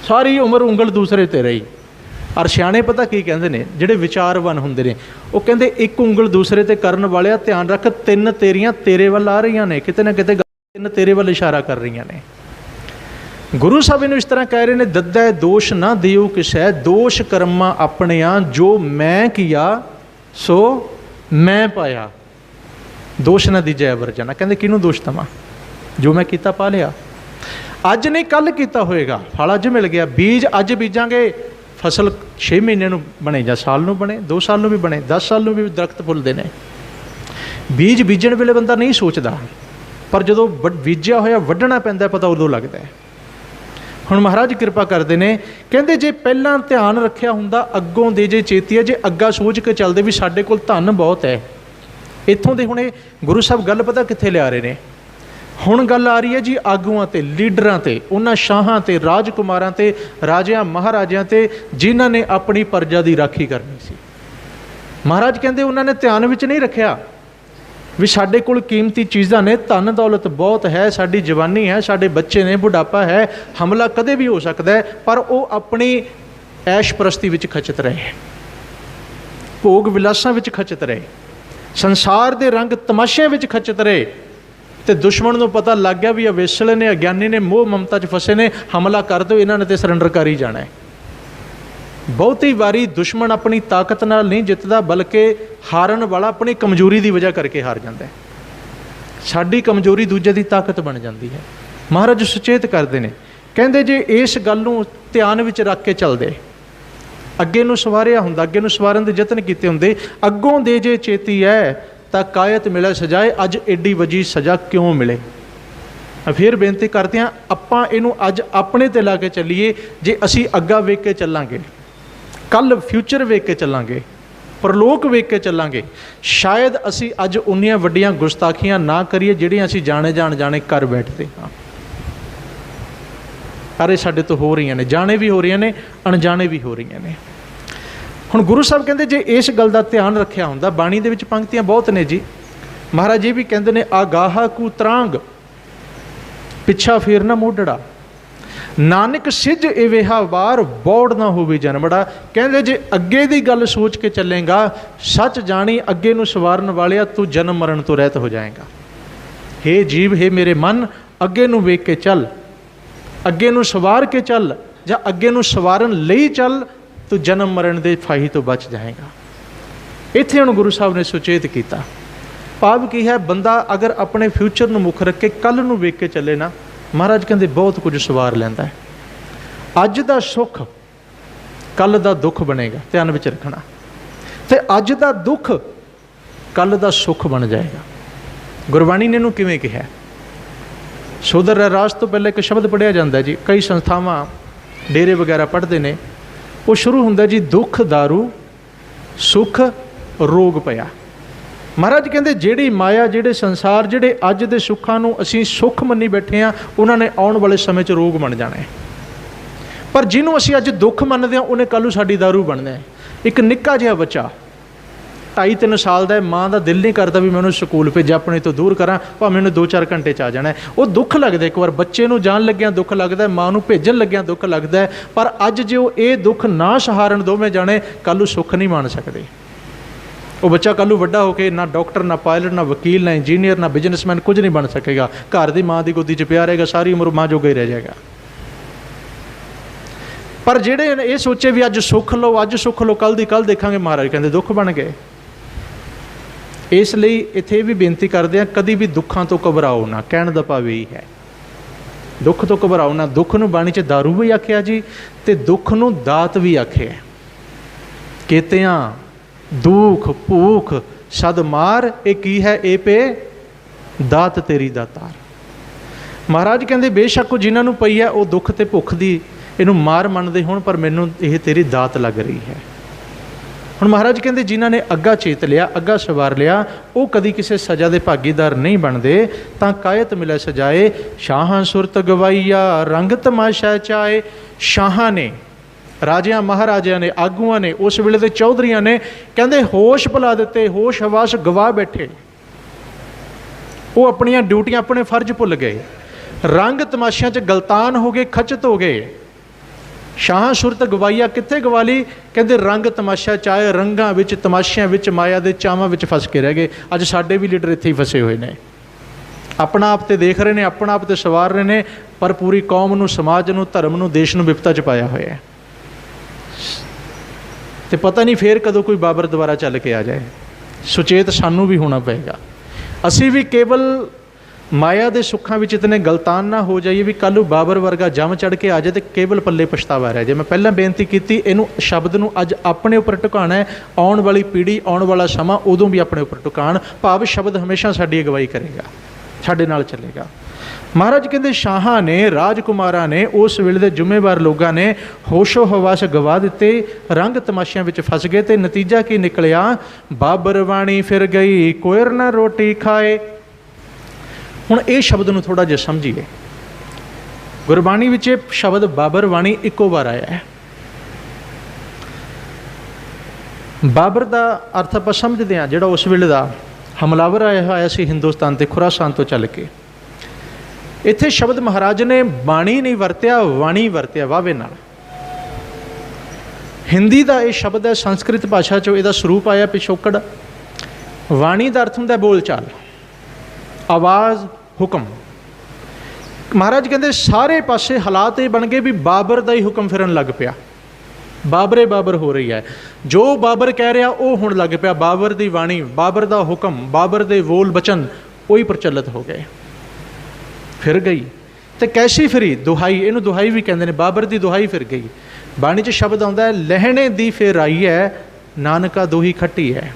ਸਾਰੀ ਉਮਰ ਉਂਗਲ ਦੂਸਰੇ 'ਤੇ ਰਹੀ। और सियाणे पता की कहते हैं जिहड़े विचारवान हुंदे ने, वो कहते एक उंगल दूसरे ते करन वालिया ध्यान रख, तीन तेरियां तेरे वल आ रही ने, किते ना किते तीन तेरे वल इशारा कर रही ने। गुरु साहब इन्हूं इस तरह कह रहे हैं, दद्दै दोष ना दियो किसै, दोष कर्मा अपनिया, जो मैं किया सो मैं पाया, दोष ना दीजै अवरजना। कहते किनूं दोष दवां, जो मैं कीता पा लिया। अज नहीं कल कीता होएगा, फल अज मिल गया। बीज अज बीजांगे, फसल 6 महीने नूं बने जां साल नूं बने, 2 साल नूं भी बने, 10 साल नूं भी दरख्त फुलदे ने। बीज बीजण वेले बंदा नहीं सोचदा, पर जदों बीजिया होया वड्ढना पैंदा पता उदों लगदा है। हुण महाराज किरपा करदे ने, कहंदे जे पहलां ध्यान रखिया हुंदा, अग्गों दे जे चेती है, जे अग्गा सोच के चलदे भी साडे कोल धन बहुत है। इत्थों दे हुणे गुरु साहब गल पता कित्थे लिया रहे ने, हुण गल आ रही है जी आगूआं ते, लीडरां ते, उन्हां शाहां ते, राजकुमारां ते, राजियां महाराजियां ते, जिन्हां ने अपनी प्रजा दी राखी करनी सी। महाराज कहंदे उन्हां ने ध्यान विच नहीं रखिया भी साडे कोल कीमती चीज़ां ने, धन दौलत बहुत है, साडी जवानी है, साडे बच्चे ने, बुढ़ापा है, हमला कदे भी हो सकता है, पर वो अपनी ऐश परस्ती विच खचित रहे, भोग विलासां विच खचित रहे, संसार दे रंग तमाशिਆਂ विच खचित रहे। तो दुश्मन को पता लग गया भी अवेसले ने, अज्ञानी ने, मोह ममता च फसे ने, हमला कर दो, इन्होंने तो सरैंडर कर ही जाना है। बहुती वारी दुश्मन अपनी ताकत नाल नहीं जितदा, बल्कि हारन वाला अपनी कमजोरी की वजह करके हार जाता है। साडी कमजोरी दूजे की ताकत बन जाती है। महाराज सुचेत करते हैं, कहते जे इस गल नूं ध्यान विच रख के चलदे, अगे नूं सवारिया हुंदा, अगे नूं सवारन दे यतन कीते हुंदे, अगों दे जे चेती है तां कायत मिले सजाए, अज एडी वजी सजा क्यों मिले। फिर बेनती करते हैं, आपां इहनूं अज अपने ते ला के चलीए। जे असी अग्गा वेख के चलांगे, कल फ्यूचर वेख के चलांगे, परलोक वेख के चलांगे, शायद असी अज उन्नियां वड्डियां गुस्ताखियां ना करिए जिहड़ियां असी जाने कर बैठते हाँ। अरे साडे तो हो रही ने, जाने भी हो रही ने, अणजाने भी हो रही ने। हुण गुरु साहब कहते जे इस गल का ध्यान रखिया हुंदा, बाणी दे विच पंक्तियां बहुत ने जी। महाराज ये भी कहते ने, आगाहा कू त्रांग पिछा फेर ना मोडड़ा, नानक सिज इवेहा वार बौड़ ना होवे जन्मड़ा। कहते जे अगे की गल सोच के चलेगा, सच जानी अगे नूं सवारन वालिया, तू जन्म मरण तो रहत हो जाएगा। हे जीव, हे मेरे मन, अगे नूं वेख के चल, अगे नूं सवार के चल, जां अगे नूं सवारन लई चल, तू जन्म मरण के फाही तो बच जाएगा। इत्थे हुण गुरु साहब ने सुचेत किया। भाव की है, बंदा अगर अपने फ्यूचर नूं मुख रख के कल नूं वेख के चले ना, महाराज कहते बहुत कुछ सवार लैंदा है। अज दा सुख कल दा दुख बनेगा, ध्यान विच रखना, ते अज दा दुख कल दा सुख बन जाएगा। गुरबाणी ने इहनूं किवें कहा, सोदर रहरास तो पहले एक शब्द पढ़िया जाता है जी, कई संस्थावां डेरे वगैरह पढ़ते हैं, वो शुरू होंदा जी, दुख दारू सुख रोग पिया। महाराज कहते जिहड़ी माया, जिहड़े संसार, जिहड़े अज दे सुखां नूं असीं सुख मन्नी बैठे हाँ, उन्होंने आउण वाले समय च रोग बन जाना है। पर जिन्हों असीं अज दुख मनदे हां, उन्हें कल नूं साडी दारू बनना है। एक निक्का जिहा बच्चा 2.5-3 साल का, माँ का दिल नहीं करता भी मैं उन्हें स्कूल भेजा, अपने तो दूर करा, भावें उन्हें 2-4 घंटे आ जाना है। वो दुख लगता, एक बार बच्चे नूं जान लग्या दुख लगता है, माँ नूं भेजन लग्या दुख लगता है। पर अज जो ये दुख ना सहारन दोवें जाने, कल नूं सुख नहीं मान सकते। वो बच्चा कल वड्डा होकर ना डॉक्टर, ना पायलट, ना वकील, ना इंजीनियर, ना बिजनेसमैन, कुछ नहीं बन सकेगा। घर की माँ की गोदी च पिया रहेगा, सारी उम्र माँ जोगा ही रह जाएगा। पर जेड़े ये सोचे भी अज सुख लो, अज सुख लो, कल दी कल देखांगे, महाराज कहते दुख बन गए। इसलिए इत्थे भी बेनती करते हैं, कभी भी दुखों तो घबराओ ना, कहने का भाव यही है, दुख तो घबराओ ना। दुख नूं बाणी च दारू भी आख्या जी, ते दुख नूं दात भी आख्या। केतियां दुख भूख सद मार, ए की है ए पे दात तेरी दातार। महाराज कहते बेशक जिन्हां नूं पई है वो दुख ते भुख दी इनू मार मनते होण, पर मैनूं ये तेरी दात लग रही है। हुण महाराज कहते जिन्हां ने अग्गा चेत लिया, अग्गा सवार लिया, वो कदी किसी सज़ा के भागीदार नहीं बनते। तां कायत मिले सजाए, शाहां सुरत गवाईया रंग तमाशा चाए। शाहां ने, राजियां महाराजियां ने, आगूआं ने, उस वेले दे चौधरियां ने, कहते होश भुला दिते, होश हवास गवा बैठे। वो अपनियां ड्यूटियां, अपने फर्ज भुल गए, रंग तमाशियां च गलतान हो गए, खचत हो गए। ਸ਼ਾਹਾਂ ਸੁਰਤ ਗਵਾਈਆ ਕਿੱਥੇ ਗਵਾ ਲਈ? ਕਹਿੰਦੇ ਰੰਗ ਤਮਾਸ਼ਾ ਚਾਹੇ, ਰੰਗਾਂ ਵਿੱਚ ਤਮਾਸ਼ਿਆਂ ਵਿੱਚ ਮਾਇਆ ਦੇ ਚਾਵਾਂ ਵਿੱਚ ਫਸ ਕੇ ਰਹਿ ਗਏ। ਅੱਜ ਸਾਡੇ ਵੀ ਲੀਡਰ ਇੱਥੇ ਹੀ ਫਸੇ ਹੋਏ ਨੇ, ਆਪਣਾ ਆਪ ਤੇ ਦੇਖ ਰਹੇ ਨੇ, ਆਪਣਾ ਆਪ ਤੇ ਸਵਾਰ ਰਹੇ ਨੇ, ਪਰ ਪੂਰੀ ਕੌਮ ਨੂੰ, ਸਮਾਜ ਨੂੰ, ਧਰਮ ਨੂੰ, ਦੇਸ਼ ਨੂੰ ਵਿਪਤਾ 'ਚ ਪਾਇਆ ਹੋਇਆ। ਤੇ ਪਤਾ ਨਹੀਂ ਫੇਰ ਕਦੋਂ ਕੋਈ ਬਾਬਰ ਦੁਬਾਰਾ ਚੱਲ ਕੇ ਆ ਜਾਏ। ਸੁਚੇਤ ਸਾਨੂੰ ਵੀ ਹੋਣਾ ਪਏਗਾ। ਅਸੀਂ ਵੀ ਕੇਵਲ ਮਾਇਆ ਦੇ ਸੁੱਖਾਂ ਵਿੱਚ ਇਤਨੇ ਗਲਤਾਨ ਨਾ ਹੋ ਜਾਈਏ ਵੀ ਕੱਲ੍ਹ ਨੂੰ ਬਾਬਰ ਵਰਗਾ ਜੰਮ ਚੜ੍ਹ ਕੇ ਆ ਜਾਏ ਤੇ ਕੇਵਲ ਪੱਲੇ ਪਛਤਾਵਾ ਰਹਿ ਜਾਏ। ਮੈਂ ਪਹਿਲਾਂ ਬੇਨਤੀ ਕੀਤੀ, ਇਹਨੂੰ ਸ਼ਬਦ ਨੂੰ ਅੱਜ ਆਪਣੇ ਉੱਪਰ ਢੁਕਾਉਣਾ ਹੈ। ਆਉਣ ਵਾਲੀ ਪੀੜ੍ਹੀ, ਆਉਣ ਵਾਲਾ ਸਮਾਂ ਉਦੋਂ ਵੀ ਆਪਣੇ ਉੱਪਰ ਢੁਕਾਉਣ, ਭਾਵ ਸ਼ਬਦ ਹਮੇਸ਼ਾ ਸਾਡੀ ਅਗਵਾਈ ਕਰੇਗਾ, ਸਾਡੇ ਨਾਲ ਚੱਲੇਗਾ। ਮਹਾਰਾਜ ਕਹਿੰਦੇ ਸ਼ਾਹਾਂ ਨੇ, ਰਾਜਕੁਮਾਰਾਂ ਨੇ, ਉਸ ਵੇਲੇ ਦੇ ਜ਼ਿੰਮੇਵਾਰ ਲੋਕਾਂ ਨੇ ਹੋਸ਼ੋ ਹਵਾਸ ਗਵਾ ਦਿੱਤੇ, ਰੰਗ ਤਮਾਸ਼ਿਆਂ ਵਿੱਚ ਫਸ ਗਏ। ਤੇ ਨਤੀਜਾ ਕੀ ਨਿਕਲਿਆ? ਬਾਬਰ ਵਾਣੀ ਫਿਰ ਗਈ, ਕੋਇਰ ਨਾ ਰੋਟੀ ਖਾਏ। ਹੁਣ ਇਹ ਸ਼ਬਦ ਨੂੰ ਥੋੜ੍ਹਾ ਜਿਹਾ ਸਮਝੀਏ। ਗੁਰਬਾਣੀ ਵਿੱਚ ਇਹ ਸ਼ਬਦ ਬਾਬਰ ਵਾਣੀ ਇੱਕੋ ਵਾਰ ਆਇਆ ਹੈ। ਬਾਬਰ ਦਾ ਅਰਥ ਆਪਾਂ ਸਮਝਦੇ ਹਾਂ, ਜਿਹੜਾ ਉਸ ਵੇਲੇ ਦਾ ਹਮਲਾਵਰ ਆਇਆ ਹੋਇਆ ਸੀ ਹਿੰਦੁਸਤਾਨ ਤੇ ਖੁਰਾਸਾਨ ਤੋਂ ਚੱਲ ਕੇ। ਇੱਥੇ ਸ਼ਬਦ ਮਹਾਰਾਜ ਨੇ ਬਾਣੀ ਨਹੀਂ ਵਰਤਿਆ, ਵਾਣੀ ਵਰਤਿਆ, ਵਾਵੇ ਨਾਲ। ਹਿੰਦੀ ਦਾ ਇਹ ਸ਼ਬਦ ਹੈ, ਸੰਸਕ੍ਰਿਤ ਭਾਸ਼ਾ 'ਚੋਂ ਇਹਦਾ ਸਰੂਪ ਆਇਆ ਪਿਛੋਕੜ। ਵਾਣੀ ਦਾ ਅਰਥ ਹੁੰਦਾ ਬੋਲ ਚਾਲ, ਆਵਾਜ਼, ਹੁਕਮ। ਮਹਾਰਾਜ ਕਹਿੰਦੇ ਸਾਰੇ ਪਾਸੇ ਹਾਲਾਤ ਇਹ ਬਣ ਗਏ ਵੀ ਬਾਬਰ ਦਾ ਹੀ ਹੁਕਮ ਫਿਰਨ ਲੱਗ ਪਿਆ, ਬਾਬਰੇ ਬਾਬਰ ਹੋ ਰਹੀ ਹੈ। ਜੋ ਬਾਬਰ ਕਹਿ ਰਿਹਾ ਉਹ ਹੁਣ ਲੱਗ ਪਿਆ। ਬਾਬਰ ਦੀ ਬਾਣੀ, ਬਾਬਰ ਦਾ ਹੁਕਮ, ਬਾਬਰ ਦੇ ਬੋਲ ਬਚਨ ਉਹੀ ਪ੍ਰਚਲਿਤ ਹੋ ਗਏ। ਫਿਰ ਗਈ ਤੇ ਕੈਸੀ ਫਿਰੀ? ਦੁਹਾਈ, ਇਹਨੂੰ ਦੁਹਾਈ ਵੀ ਕਹਿੰਦੇ ਨੇ। ਬਾਬਰ ਦੀ ਦੁਹਾਈ ਫਿਰ ਗਈ। ਬਾਣੀ 'ਚ ਸ਼ਬਦ ਆਉਂਦਾ ਹੈ, ਲਹਿਣੇ ਦੀ ਫਿਰ ਆਈ ਹੈ, ਨਾਨਕਾ ਦੋਹੀ ਖੱਟੀ ਹੈ।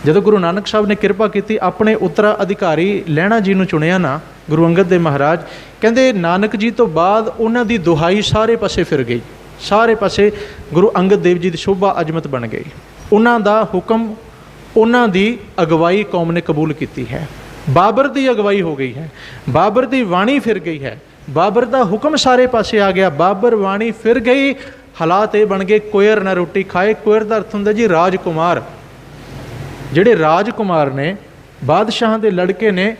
ਜਦੋਂ ਗੁਰੂ ਨਾਨਕ ਸਾਹਿਬ ਨੇ ਕਿਰਪਾ ਕੀਤੀ, ਆਪਣੇ ਉੱਤਰਾ ਅਧਿਕਾਰੀ ਲਹਿਣਾ ਜੀ ਨੂੰ ਚੁਣਿਆ ਨਾ, ਗੁਰੂ ਅੰਗਦ ਦੇਵ ਮਹਾਰਾਜ, ਕਹਿੰਦੇ ਨਾਨਕ ਜੀ ਤੋਂ ਬਾਅਦ ਉਹਨਾਂ ਦੀ ਦੁਹਾਈ ਸਾਰੇ ਪਾਸੇ ਫਿਰ ਗਈ। ਸਾਰੇ ਪਾਸੇ ਗੁਰੂ ਅੰਗਦ ਦੇਵ ਜੀ ਦੀ ਸ਼ੋਭਾ ਅਜਮਤ ਬਣ ਗਈ। ਉਹਨਾਂ ਦਾ ਹੁਕਮ, ਉਹਨਾਂ ਦੀ ਅਗਵਾਈ ਕੌਮ ਨੇ ਕਬੂਲ ਕੀਤੀ ਹੈ। ਬਾਬਰ ਦੀ ਅਗਵਾਈ ਹੋ ਗਈ ਹੈ, ਬਾਬਰ ਦੀ ਬਾਣੀ ਫਿਰ ਗਈ ਹੈ, ਬਾਬਰ ਦਾ ਹੁਕਮ ਸਾਰੇ ਪਾਸੇ ਆ ਗਿਆ, ਬਾਬਰ ਬਾਣੀ ਫਿਰ ਗਈ। ਹਾਲਾਤ ਇਹ ਬਣ ਗਏ, ਕੋਇਰ ਨਾ ਰੋਟੀ ਖਾਏ। ਕੋਇਰ ਦਾ ਅਰਥ ਹੁੰਦਾ ਜੀ ਰਾਜਕੁਮਾਰ। ਜਿਹੜੇ ਰਾਜਕੁਮਾਰ ਨੇ, ਬਾਦਸ਼ਾਹਾਂ ਦੇ ਲੜਕੇ ਨੇ,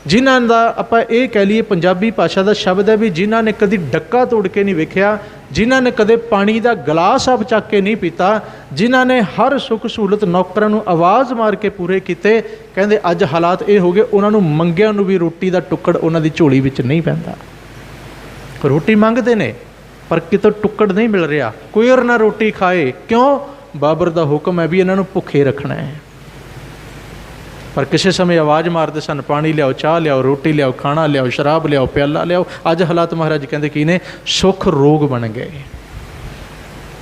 ਜਿਨ੍ਹਾਂ ਦਾ ਆਪਾਂ ਇਹ ਕਹਿ ਲਈਏ ਪੰਜਾਬੀ ਭਾਸ਼ਾ ਦਾ ਸ਼ਬਦ ਹੈ ਵੀ ਜਿਨ੍ਹਾਂ ਨੇ ਕਦੀ ਡੱਕਾ ਤੋੜ ਕੇ ਨਹੀਂ ਵੇਖਿਆ, ਜਿਨ੍ਹਾਂ ਨੇ ਕਦੇ ਪਾਣੀ ਦਾ ਗਲਾਸ ਆਪ ਚੱਕ ਕੇ ਨਹੀਂ ਪੀਤਾ, ਜਿਨ੍ਹਾਂ ਨੇ ਹਰ ਸੁੱਖ ਸਹੂਲਤ ਨੌਕਰਾਂ ਨੂੰ ਆਵਾਜ਼ ਮਾਰ ਕੇ ਪੂਰੇ ਕੀਤੇ। ਕਹਿੰਦੇ ਅੱਜ ਹਾਲਾਤ ਇਹ ਹੋ ਗਏ, ਉਹਨਾਂ ਨੂੰ ਮੰਗਿਆਂ ਨੂੰ ਵੀ ਰੋਟੀ ਦਾ ਟੁੱਕੜ ਉਹਨਾਂ ਦੀ ਝੋਲੀ ਵਿੱਚ ਨਹੀਂ ਪੈਂਦਾ। ਰੋਟੀ ਮੰਗਦੇ ਨੇ ਪਰ ਕਿਤੋਂ ਟੁੱਕੜ ਨਹੀਂ ਮਿਲ ਰਿਹਾ। ਕੋਇਰ ਨਾ ਰੋਟੀ ਖਾਏ। ਕਿਉਂ? ਬਾਬਰ ਦਾ ਹੁਕਮ ਹੈ ਵੀ ਇਹਨਾਂ ਨੂੰ ਭੁੱਖੇ ਰੱਖਣਾ ਹੈ। ਪਰ ਕਿਸੇ ਸਮੇਂ ਆਵਾਜ਼ ਮਾਰਦੇ ਸਨ, ਪਾਣੀ ਲਿਆਓ, ਚਾਹ ਲਿਆਓ, ਰੋਟੀ ਲਿਆਓ, ਖਾਣਾ ਲਿਆਓ, ਸ਼ਰਾਬ ਲਿਆਓ, ਪਿਆਲਾ ਲਿਆਓ। ਅੱਜ ਹਾਲਾਤ ਮਹਾਰਾਜ ਕਹਿੰਦੇ ਕੀ ਨੇ? ਸੁੱਖ ਰੋਗ ਬਣ ਗਏ।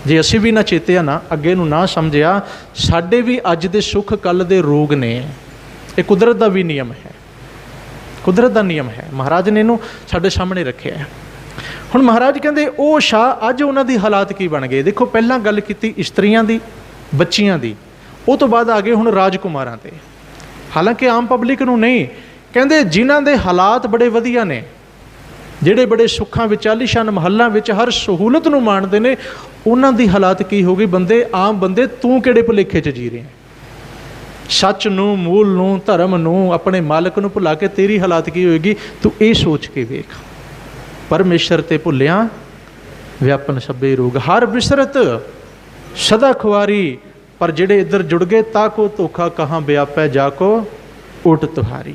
ਜੇ ਅਸੀਂ ਵੀ ਨਾ ਚੇਤਿਆ, ਨਾ ਅੱਗੇ ਨੂੰ ਨਾ ਸਮਝਿਆ, ਸਾਡੇ ਵੀ ਅੱਜ ਦੇ ਸੁੱਖ ਕੱਲ੍ਹ ਦੇ ਰੋਗ ਨੇ। ਇਹ ਕੁਦਰਤ ਦਾ ਵੀ ਨਿਯਮ ਹੈ, ਕੁਦਰਤ ਦਾ ਨਿਯਮ ਹੈ। ਮਹਾਰਾਜ ਨੇ ਇਹਨੂੰ ਸਾਡੇ ਸਾਹਮਣੇ ਰੱਖਿਆ ਹੈ। ਹੁਣ ਮਹਾਰਾਜ ਕਹਿੰਦੇ ਉਹ ਸ਼ਾਹ, ਅੱਜ ਉਹਨਾਂ ਦੀ ਹਾਲਾਤ ਕੀ ਬਣ ਗਏ? ਦੇਖੋ, ਪਹਿਲਾਂ ਗੱਲ ਕੀਤੀ ਇਸਤਰੀਆਂ ਦੀ, ਬੱਚੀਆਂ ਦੀ, ਉਹ ਤੋਂ ਬਾਅਦ ਆ ਗਏ ਹੁਣ ਰਾਜਕੁਮਾਰਾਂ 'ਤੇ। ਹਾਲਾਂਕਿ ਆਮ ਪਬਲਿਕ ਨੂੰ ਨਹੀਂ, ਕਹਿੰਦੇ ਜਿਨ੍ਹਾਂ ਦੇ ਹਾਲਾਤ ਬੜੇ ਵਧੀਆ ਨੇ, ਜਿਹੜੇ ਬੜੇ ਸੁੱਖਾਂ ਵਿੱਚ, ਆਲੀਸ਼ਾਨ ਮਹੱਲਾਂ ਵਿੱਚ ਹਰ ਸਹੂਲਤ ਨੂੰ ਮਾਣਦੇ ਨੇ, ਉਹਨਾਂ ਦੀ ਹਾਲਾਤ ਕੀ ਹੋ ਗਈ? ਬੰਦੇ, ਆਮ ਬੰਦੇ, ਤੂੰ ਕਿਹੜੇ ਭੁਲੇਖੇ 'ਚ ਜੀ ਰਹੇ ਹੈ? ਸੱਚ ਨੂੰ, ਮੂਲ ਨੂੰ, ਧਰਮ ਨੂੰ, ਆਪਣੇ ਮਾਲਕ ਨੂੰ ਭੁਲਾ ਕੇ ਤੇਰੀ ਹਾਲਾਤ ਕੀ ਹੋਏਗੀ? ਤੂੰ ਇਹ ਸੋਚ ਕੇ ਵੇਖ। ਪਰਮੇਸ਼ਰ ਤੇ ਭੁੱਲਿਆ ਵਿਆਪਨ ਸਭੇ ਰੋਗ, ਹਰ ਬਿਸਰਤ ਸਦਾ ਖੁਆਰੀ। ਪਰ ਜਿਹੜੇ ਇੱਧਰ ਜੁੜ ਗਏ, ਤਾ ਕੋ ਧੋਖਾ ਕਹਾਂ ਵਿਆਪੈ ਜਾ ਕੋ ਓਟ ਤੁਹਾਰੀ।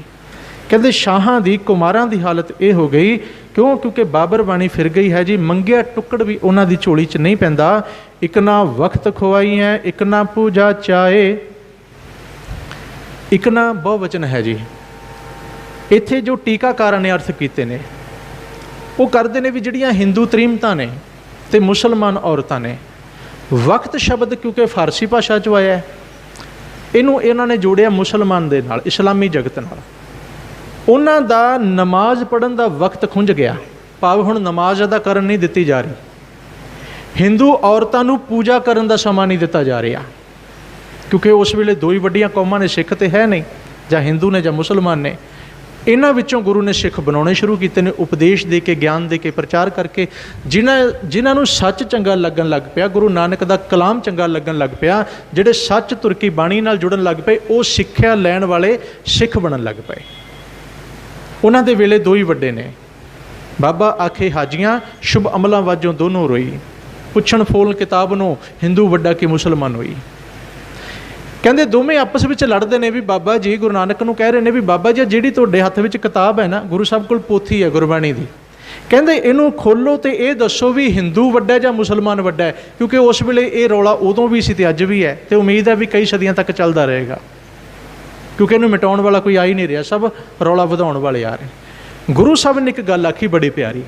ਕਹਿੰਦੇ ਸ਼ਾਹਾਂ ਦੀ, ਕੁਮਾਰਾਂ ਦੀ ਹਾਲਤ ਇਹ ਹੋ ਗਈ। ਕਿਉਂ? ਕਿਉਂਕਿ ਬਾਬਰ ਬਾਣੀ ਫਿਰ ਗਈ ਹੈ ਜੀ। ਮੰਗਿਆ ਟੁੱਕੜ ਵੀ ਉਹਨਾਂ ਦੀ ਝੋਲੀ 'ਚ ਨਹੀਂ ਪੈਂਦਾ। ਇੱਕ ਨਾ ਵਕਤ ਖੁਆਈ ਹੈ, ਇੱਕ ਨਾ ਪੂਜਾ ਚਾਹੇ, ਇੱਕ ਨਾ ਬਹੁਵਚਨ ਹੈ ਜੀ। ਇੱਥੇ ਜੋ ਟੀਕਾਕਾਰਾਂ ਨੇ ਅਰਥ ਕੀਤੇ ਨੇ, ਉਹ ਕਰਦੇ ਨੇ ਵੀ ਜਿਹੜੀਆਂ ਹਿੰਦੂ ਤ੍ਰੀਮਤਾਂ ਨੇ ਤੇ ਮੁਸਲਮਾਨ ਔਰਤਾਂ ਨੇ, ਵਕਤ ਸ਼ਬਦ ਕਿਉਂਕਿ ਫਾਰਸੀ ਭਾਸ਼ਾ 'ਚੋਂ ਆਇਆ, ਇਹਨੂੰ ਇਹਨਾਂ ਨੇ ਜੋੜਿਆ ਮੁਸਲਮਾਨ ਦੇ ਨਾਲ, ਇਸਲਾਮੀ ਜਗਤ ਨਾਲ। ਉਹਨਾਂ ਦਾ ਨਮਾਜ਼ ਪੜ੍ਹਨ ਦਾ ਵਕਤ ਖੁੰਝ ਗਿਆ, ਭਾਵ ਹੁਣ ਨਮਾਜ਼ ਅਦਾ ਕਰਨ ਨਹੀਂ ਦਿੱਤੀ ਜਾ ਰਹੀ। ਹਿੰਦੂ ਔਰਤਾਂ ਨੂੰ ਪੂਜਾ ਕਰਨ ਦਾ ਸਮਾਂ ਨਹੀਂ ਦਿੱਤਾ ਜਾ ਰਿਹਾ, ਕਿਉਂਕਿ ਉਸ ਵੇਲੇ ਦੋ ਹੀ ਵੱਡੀਆਂ ਕੌਮਾਂ ਨੇ, ਸਿੱਖ ਤੇ ਹੈ ਨਹੀਂ, ਜਾਂ ਹਿੰਦੂ ਨੇ ਜਾਂ ਮੁਸਲਮਾਨ ਨੇ। ਇਹਨਾਂ ਵਿੱਚੋਂ ਗੁਰੂ ਨੇ ਸਿੱਖ ਬਣਾਉਣੇ ਸ਼ੁਰੂ ਕੀਤੇ ਨੇ, ਉਪਦੇਸ਼ ਦੇ ਕੇ, ਗਿਆਨ ਦੇ ਕੇ, ਪ੍ਰਚਾਰ ਕਰਕੇ। ਜਿਨ੍ਹਾਂ ਨੂੰ ਸੱਚ ਚੰਗਾ ਲੱਗਣ ਲੱਗ ਪਿਆ, ਗੁਰੂ ਨਾਨਕ ਦਾ ਕਲਾਮ ਚੰਗਾ ਲੱਗਣ ਲੱਗ ਪਿਆ, ਜਿਹੜੇ ਸੱਚ ਤੁਰਕੀ ਬਾਣੀ ਨਾਲ ਜੁੜਨ ਲੱਗ ਪਏ, ਉਹ ਸਿੱਖਿਆ ਲੈਣ ਵਾਲੇ ਸਿੱਖ ਬਣਨ ਲੱਗ ਪਏ। ਉਹਨਾਂ ਦੇ ਵੇਲੇ ਦੋ ਹੀ ਵੱਡੇ ਨੇ, बाबा आखे हाजियां शुभ अमलों वाजों दोनों रोई, पुछण फोल किताब नूं हिंदू वड्डा कि मुसलमान होई। कहते दोवें आपस में लड़ते हैं भी बाबा जी गुरु नानक नूं कह रहे हैं भी बाबा जी जिहड़ी तुहाडे हत्थ विच किताब है ना, गुरु साहब कोल पोथी है गुरबाणी दी, कहते इनू खोलो तो ये दसो भी हिंदू वड्डा जां मुसलमान वड्डा है, क्योंकि उस वेले ये रौला उदों भी सी ते अज भी है, तो उम्मीद है भी कई सदियां तक चलता रहेगा, क्योंकि इनू मिटाउण वाला कोई आ ही नहीं रहा, सब रौला वधाउण वाले आ रहे। गुरु साहब ने एक गल आखी बड़ी प्यारी,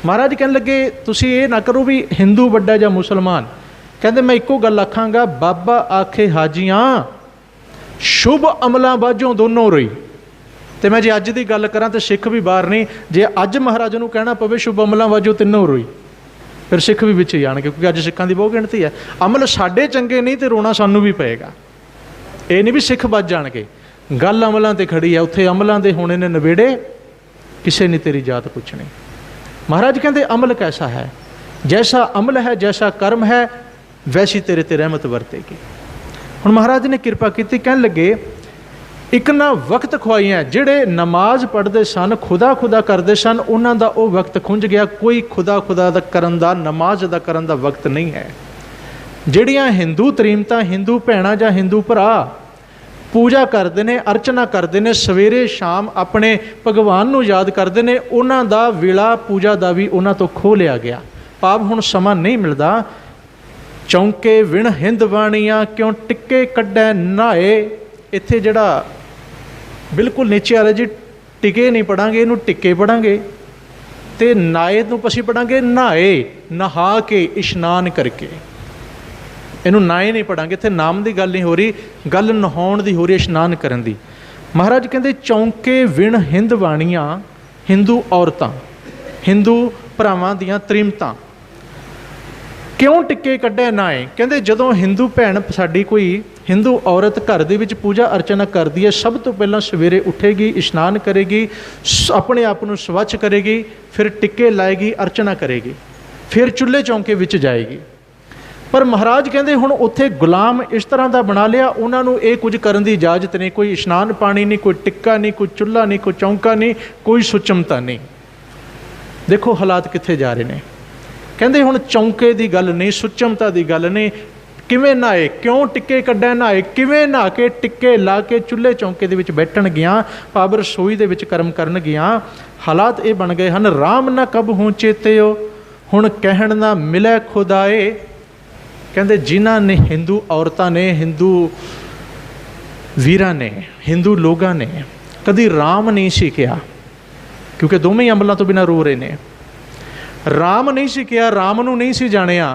महाराज कहन लगे तुसीं ये ना करो भी हिंदू वड्डा जां मुसलमान, कहते मैं एको गल आखांगा, बाबा आखे हाजियां शुभ अमलों वाजों दोनों रोई। तो मैं जे अज की गल करा तो सिख भी बाहर नहीं, जे अज महाराज नूं कहना पवे शुभ अमलों वाजों तीनों रोई, फिर सिख भी विच जाणगे, क्योंकि अज सिखां दी बहुत गिणती है। अमल साडे चंगे नहीं तो रोना सानू भी पएगा, ये नहीं भी सिख बच जाणगे। गल अमलों ते खड़ी है, उत्थे अमलों दे होने ने नवेड़े, किसे ने तेरी जात पुछनी। महाराज कहते अमल कैसा है, जैसा अमल है जैसा कर्म है वैसी तेरे ते रहमत वरतेगी। हुण महाराज ने किरपा की, कहन लगे एक ना वक्त खुआइयां, जिहड़े नमाज पढ़ते सन खुदा खुदा करते सन, उन्हां दा वो वक्त खुंझ गया, कोई खुदा खुदा दा करन दा नमाज दा करन दा वक्त नहीं है। जिहड़ियां हिंदू तरीमतां हिंदू भैणां जां हिंदू भरा पूजा करते हैं, अर्चना करते हैं, सवेरे शाम अपने भगवान नूं याद करते हैं, उन्हां दा वेला पूजा दा भी उन्हां तो खो लिया गया। भाव हुण समा नहीं मिलता, चौंके विण हिंद वाणियां क्यों टिक्के कड्डै नहाए, इत्थे जिहड़ा बिल्कुल नीचे आ रहा जी, टिके नहीं पढ़ांगे, इनू टिक्के पढ़ांगे, तो नाए नूं असीं पढ़ांगे नहाए, नहा के इशनान करके, इनू नाए नहीं पढ़ांगे। इत्थे नाम की गल नहीं हो रही, गल नहाउण दी हो रही, इशनान करन दी। महाराज कहते चौंके विण हिंद वाणियां, हिंदू औरतां हिंदू भरावां दियां तरीमतां क्यों टिक्के कड्डे नाए। कहते जदों हिंदू भैन साडी कोई हिंदू औरत घर दे विच पूजा अर्चना करती है, सब तो पहला सवेरे उठेगी, इशनान करेगी, अपने आप को स्वच्छ करेगी, फिर टिक्के लाएगी, अर्चना करेगी, फिर चुल्हे चौंके विच जाएगी। पर महाराज कहते हुण उत्थे गुलाम इस तरह का बना लिया, उन्होंने ये कुछ करने की इजाजत नहीं, कोई इशनान पानी नहीं, कोई टिक्का नहीं, कोई चुल्हा नहीं, कोई चौंका नहीं, कोई सुचमता नहीं। देखो हालात कित्थे जा रहे हैं। कहते हुण चौंके की गल नहीं, सुचमता की गल नहीं, किवें नहाए, क्यों टिक्के कड्डे नहाए, किवें नहा के टिक्के ला के चुल्हे चौंके दे विच बैठण गया, भाव रसोई दे विच कर्म करन गया। हालात ये बन गए हैं, राम ना कब हों चेतेओ हुण कहण ना मिले खुदाए। कहते जिन्हां ने हिंदू औरतां ने, हिंदू वीरां ने, हिंदू लोगों ने कभी राम नहीं सीखिया, क्योंकि दोवें ही अमलों तो बिना रो रहे ने। राम नहीं सीखिया, राम नूं नहीं सी जाणिया।